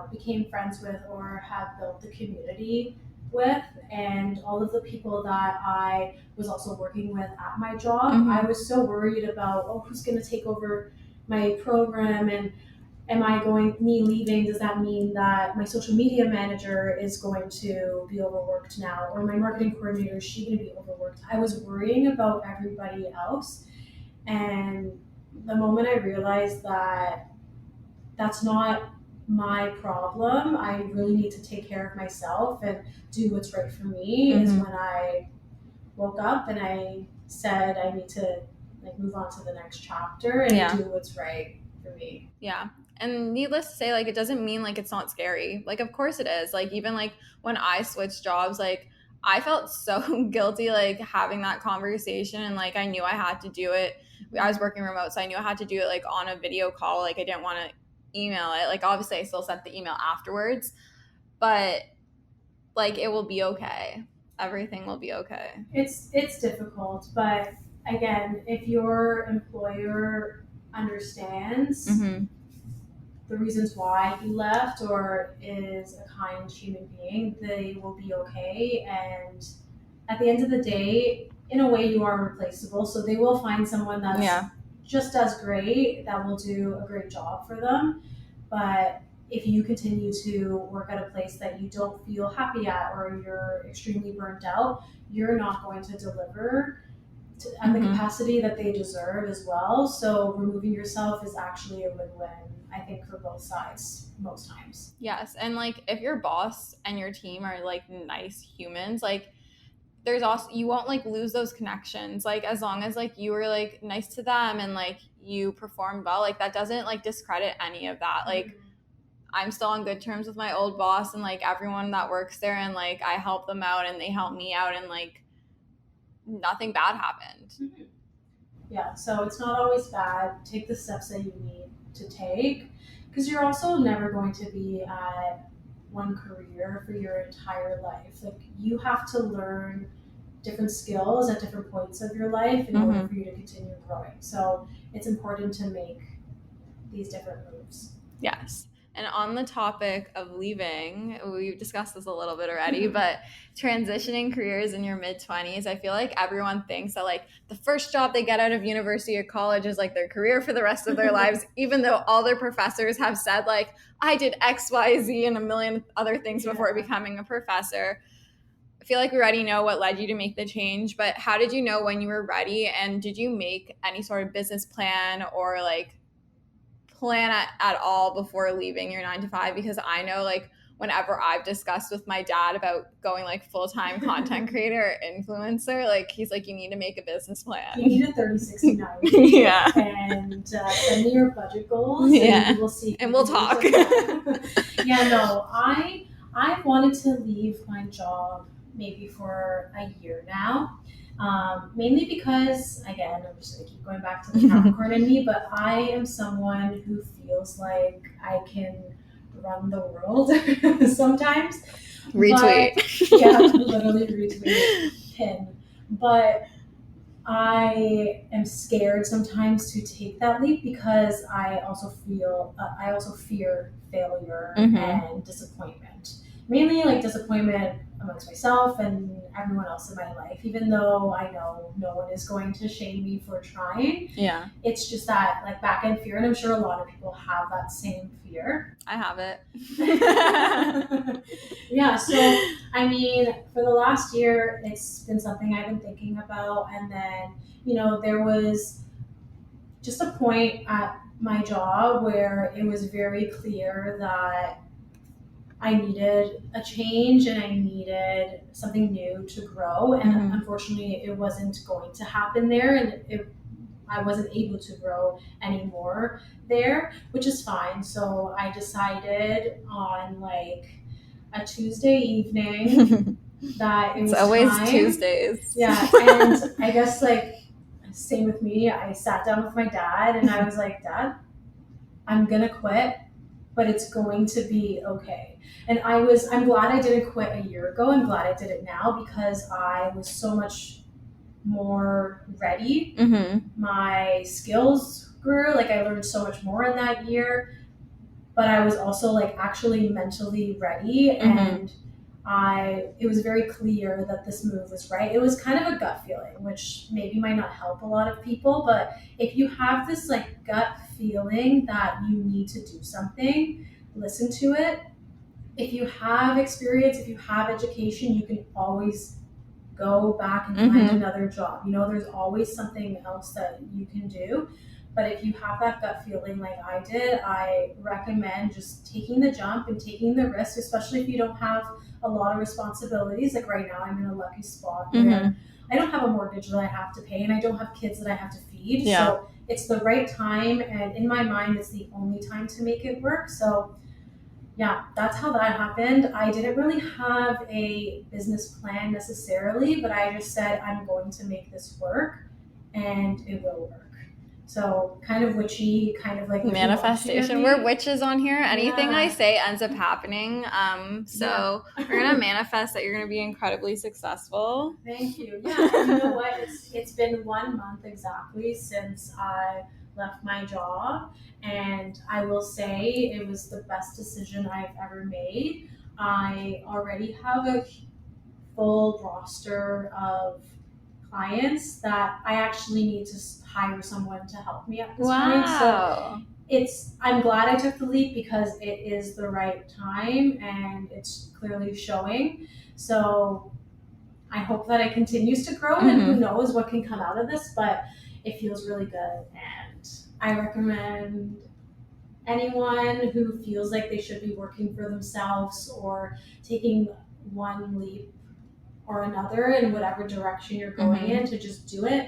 became friends with or have built the community with, and all of the people that I was also working with at my job. I was so worried about, who's going to take over my program, and me leaving, does that mean that my social media manager is going to be overworked now, or my marketing coordinator, is she going to be overworked? I was worrying about everybody else, and the moment I realized that that's not my problem, I really need to take care of myself and do what's right for me, is when I woke up and I said I need to like move on to the next chapter and do what's right for me. Yeah. And needless to say, like, it doesn't mean like it's not scary. Like, of course it is. Like, even like when I switched jobs, like I felt so guilty, like having that conversation. And like, I knew I had to do it. I was working remote, so I knew I had to do it like on a video call. Like I didn't want to email it. Like obviously I still sent the email afterwards, but like it will be okay. Everything will be okay. It's difficult, but again, if your employer understands the reasons why he left or is a kind human being, they will be okay. And at the end of the day, in a way, you are replaceable. So they will find someone that's just as great, that will do a great job for them. But if you continue to work at a place that you don't feel happy at or you're extremely burnt out, you're not going to deliver at the capacity that they deserve as well. So removing yourself is actually a win-win, I think, for both sides most times. Yes, and like if your boss and your team are like nice humans, like there's also, you won't like lose those connections, like as long as like you were like nice to them and like you performed well, like that doesn't like discredit any of that. Like I'm still on good terms with my old boss and like everyone that works there, and like I help them out and they help me out, and like nothing bad happened. Yeah, so it's not always bad. Take the steps that you need to take, because you're also never going to be at one career for your entire life. Like you have to learn different skills at different points of your life in order for you to continue growing. So it's important to make these different moves. Yes. And on the topic of leaving, we've discussed this a little bit already, but transitioning careers in your mid-20s, I feel like everyone thinks that like the first job they get out of university or college is like their career for the rest of their lives, even though all their professors have said like, I did X, Y, Z and a million other things before becoming a professor. I feel like we already know what led you to make the change, but how did you know when you were ready, and did you make any sort of business plan or like plan at all before leaving your 9-to-5? Because I know like whenever I've discussed with my dad about going like full-time content creator or influencer, like he's like, you need to make a business plan. You need a 30-60-90 yeah, and send me your budget goals and we'll see, and we'll talk. Yeah, no, I wanted to leave my job maybe for a year now. Mainly because, again, I'm just going to keep going back to the Capricorn in me, but I am someone who feels like I can run the world sometimes. Retweet. But, yeah, literally retweet, pin. But I am scared sometimes to take that leap because I also fear failure and disappointment. Mainly like disappointment amongst myself and everyone else in my life, even though I know no one is going to shame me for trying. Yeah. It's just that like back end fear, and I'm sure a lot of people have that same fear. I have it. Yeah, so I mean, for the last year, it's been something I've been thinking about, and then, you know, there was just a point at my job where it was very clear that I needed a change and I needed something new to grow. And unfortunately, it wasn't going to happen there. And I wasn't able to grow anymore there, which is fine. So I decided on like a Tuesday evening that it was always time. Tuesdays. Yeah. And I guess like same with me. I sat down with my dad and I was like, Dad, I'm going to quit, but it's going to be okay. And I'm glad I didn't quit a year ago. I'm glad I did it now because I was so much more ready. My skills grew. Like I learned so much more in that year, but I was also like actually mentally ready. And it was very clear that this move was right. It was kind of a gut feeling, which maybe might not help a lot of people, but if you have this like gut feeling that you need to do something, listen to it. If you have experience, if you have education, you can always go back and find another job. You know, there's always something else that you can do. But if you have that gut feeling like I did, I recommend just taking the jump and taking the risk, especially if you don't have a lot of responsibilities. Like right now, I'm in a lucky spot where I don't have a mortgage that I have to pay and I don't have kids that I have to feed. Yeah. So it's the right time. And in my mind, it's the only time to make it work. So yeah, that's how that happened. I didn't really have a business plan necessarily, but I just said, I'm going to make this work and it will work. So kind of witchy, kind of like manifestation. We're witches on here. Anything I say ends up happening. So we're gonna manifest that you're gonna be incredibly successful. Thank you. Yeah, and you know what? It's been 1 month exactly since I left my job, and I will say it was the best decision I've ever made. I already have a full roster of clients that I actually need to hire someone to help me at this point. So I'm glad I took the leap because it is the right time and it's clearly showing. So I hope that it continues to grow, and who knows what can come out of this, but it feels really good. And I recommend anyone who feels like they should be working for themselves or taking one leap or another in whatever direction you're going in to just do it.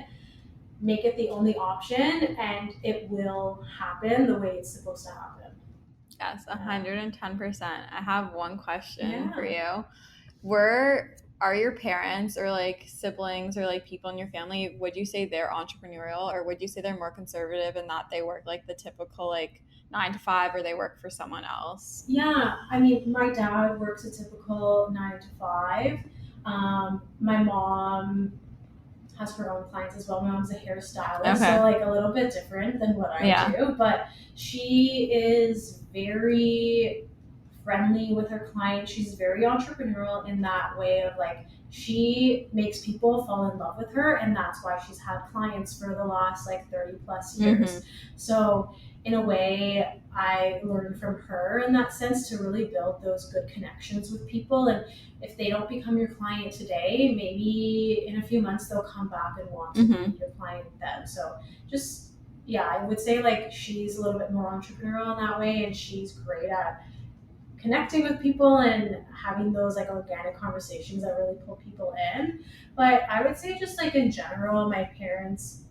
Make it the only option, and it will happen the way it's supposed to happen. Yes, 110%. I have one question for Yeah. you. Are your parents or like siblings or like people in your family, would you say they're entrepreneurial, or would you say they're more conservative in that they work like the typical like 9 to 5, or they work for someone else? Yeah, I mean, my dad works a typical 9 to 5. My mom has her own clients as well. My mom's a hairstylist, so like a little bit different than what I do, but she is very friendly with her clients. She's very entrepreneurial in that way of like, she makes people fall in love with her, and that's why she's had clients for the last like 30 plus years. So in a way, I learned from her in that sense to really build those good connections with people. And if they don't become your client today, maybe in a few months they'll come back and want to be your client then. So just, yeah, I would say like she's a little bit more entrepreneurial in that way, and she's great at connecting with people and having those like organic conversations that really pull people in. But I would say just like in general, my parents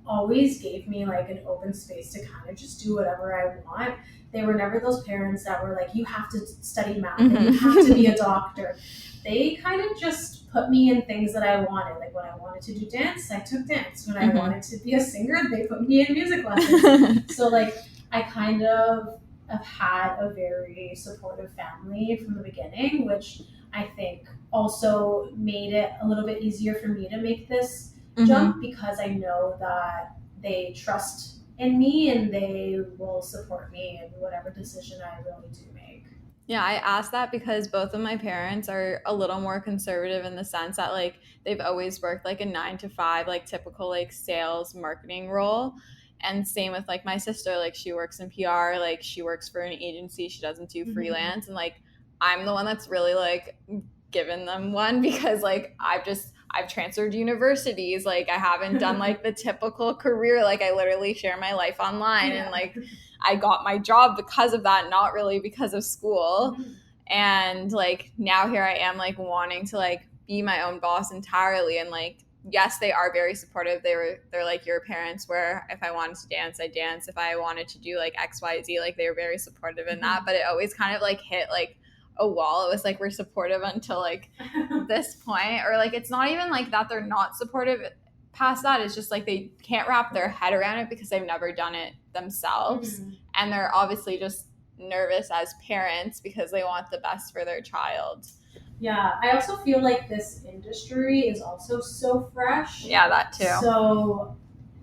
always gave me like an open space to kind of just do whatever I want. They were never those parents that were like, you have to study math and you have to be a doctor. They kind of just put me in things that I wanted. Like when I wanted to do dance, I took dance. When I wanted to be a singer, they put me in music lessons. So like I kind of have had a very supportive family from the beginning, which I think also made it a little bit easier for me to make this jump, because I know that they trust in me and they will support me in whatever decision I really do make. Yeah, I asked that because both of my parents are a little more conservative in the sense that like they've always worked like a 9 to 5, like typical like sales marketing role. And same with like my sister, like she works in PR, like she works for an agency, she doesn't do freelance. And like I'm the one that's really like given them one because like I've transferred universities, like I haven't done like the typical career, like I literally share my life online and like I got my job because of that, not really because of school. And like now here I am like wanting to like be my own boss entirely, and like yes, they are very supportive. They're like your parents, where if I wanted to dance, I dance. If I wanted to do like XYZ, like they were very supportive in that. But it always kind of like hit like a wall. It was like we're supportive until like this point, or like it's not even like that they're not supportive past that. It's just like they can't wrap their head around it because they've never done it themselves, and they're obviously just nervous as parents because they want the best for their child. Yeah, I also feel like this industry is also so fresh. Yeah, that too. So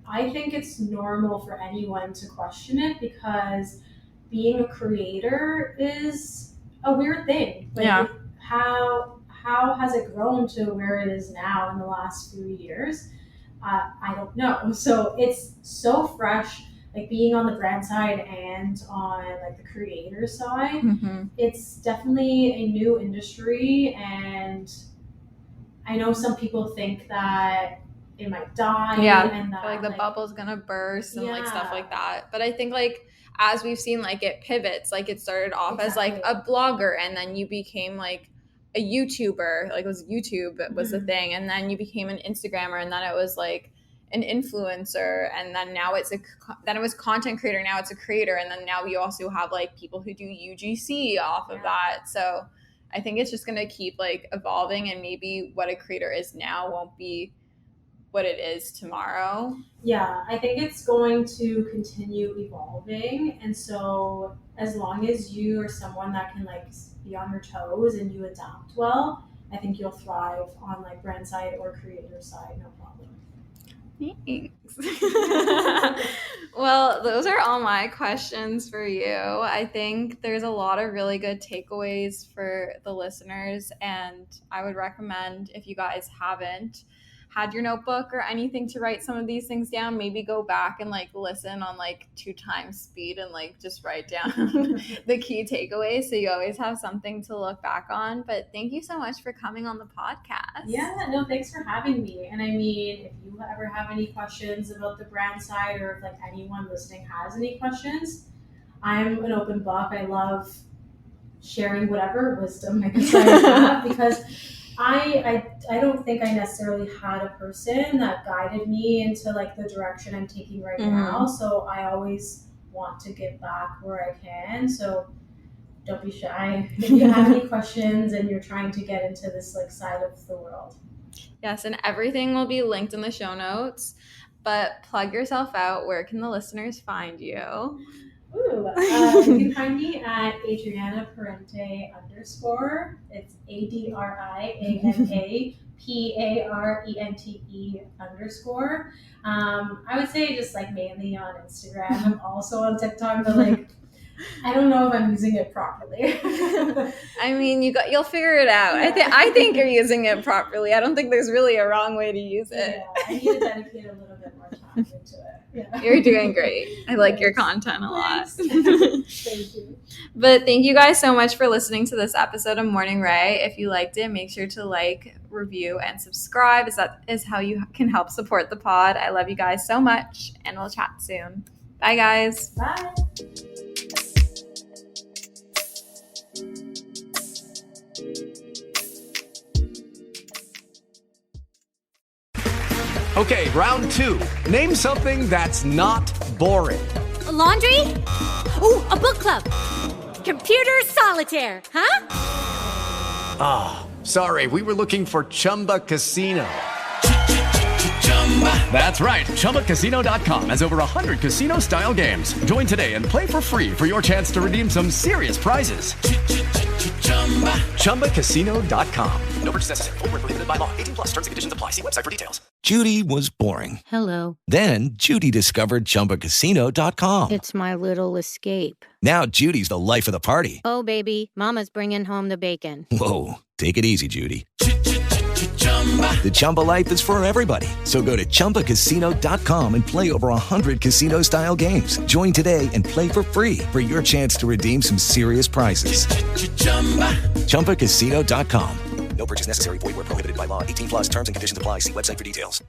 I think it's normal for anyone to question it, because being a creator is a weird thing. Like how has it grown to where it is now in the last few years? I don't know. So it's so fresh, like being on the brand side and on like the creator side. It's definitely a new industry, and I know some people think that it might die. And that like the bubble's gonna burst and like stuff like that. But I think like as we've seen, like it pivots. Like it started off as like a blogger, and then you became like a YouTuber. Like it was YouTube was the thing, and then you became an Instagrammer, and then it was like an influencer, and then now then it was content creator. Now it's a creator, and then now you also have like people who do UGC off of that. So I think it's just gonna keep like evolving, and maybe what a creator is now won't be what it is tomorrow. Yeah, I think it's going to continue evolving, and so as long as you are someone that can like be on your toes and you adapt well, I think you'll thrive on like brand side or creator side, no problem. Thanks. Well, those are all my questions for you. I think there's a lot of really good takeaways for the listeners, and I would recommend, if you guys haven't had your notebook or anything to write some of these things down, maybe go back and like listen on like 2x speed and like just write down the key takeaways so you always have something to look back on. But thank you so much for coming on the podcast. Yeah, no, thanks for having me. And I mean, if you ever have any questions about the brand side, or if like anyone listening has any questions, I'm an open book. I love sharing whatever wisdom I guess I have, because I don't think I necessarily had a person that guided me into like the direction I'm taking right now. So I always want to give back where I can. So don't be shy. If you have any questions and you're trying to get into this like side of the world. Yes, and everything will be linked in the show notes. But plug yourself out. Where can the listeners find you? You can find me at Adriana Parente _. It's ADRIANAPARENTE _. I would say just like mainly on Instagram. I'm also on TikTok, but like I don't know if I'm using it properly. I mean, you'll figure it out. Yeah. I think you're using it properly. I don't think there's really a wrong way to use it. Yeah, I need to dedicate a little bit more time into it. Yeah. You're doing great. I like your content a lot. Thank you. But thank you guys so much for listening to this episode of Morning Ray. If you liked it, make sure to like, review, and subscribe, as that is how you can help support the pod. I love you guys so much, and we'll chat soon. Bye, guys. Bye. Okay, round 2. Name something that's not boring. A laundry? Ooh, a book club. Computer solitaire, huh? Ah, sorry, we were looking for Chumba Casino. That's right, ChumbaCasino.com has over 100 casino-style games. Join today and play for free for your chance to redeem some serious prizes. ChumbaCasino.com. No purchase necessary. Void where prohibited by law. 18+ terms and conditions apply. See website for details. Judy was boring. Hello. Then Judy discovered ChumbaCasino.com. It's my little escape. Now Judy's the life of the party. Oh, baby, mama's bringing home the bacon. Whoa, take it easy, Judy. The Chumba life is for everybody. So go to ChumbaCasino.com and play over 100 casino-style games. Join today and play for free for your chance to redeem some serious prizes. ChumbaCasino.com. No purchase necessary. Void where prohibited by law. 18+ terms and conditions apply. See website for details.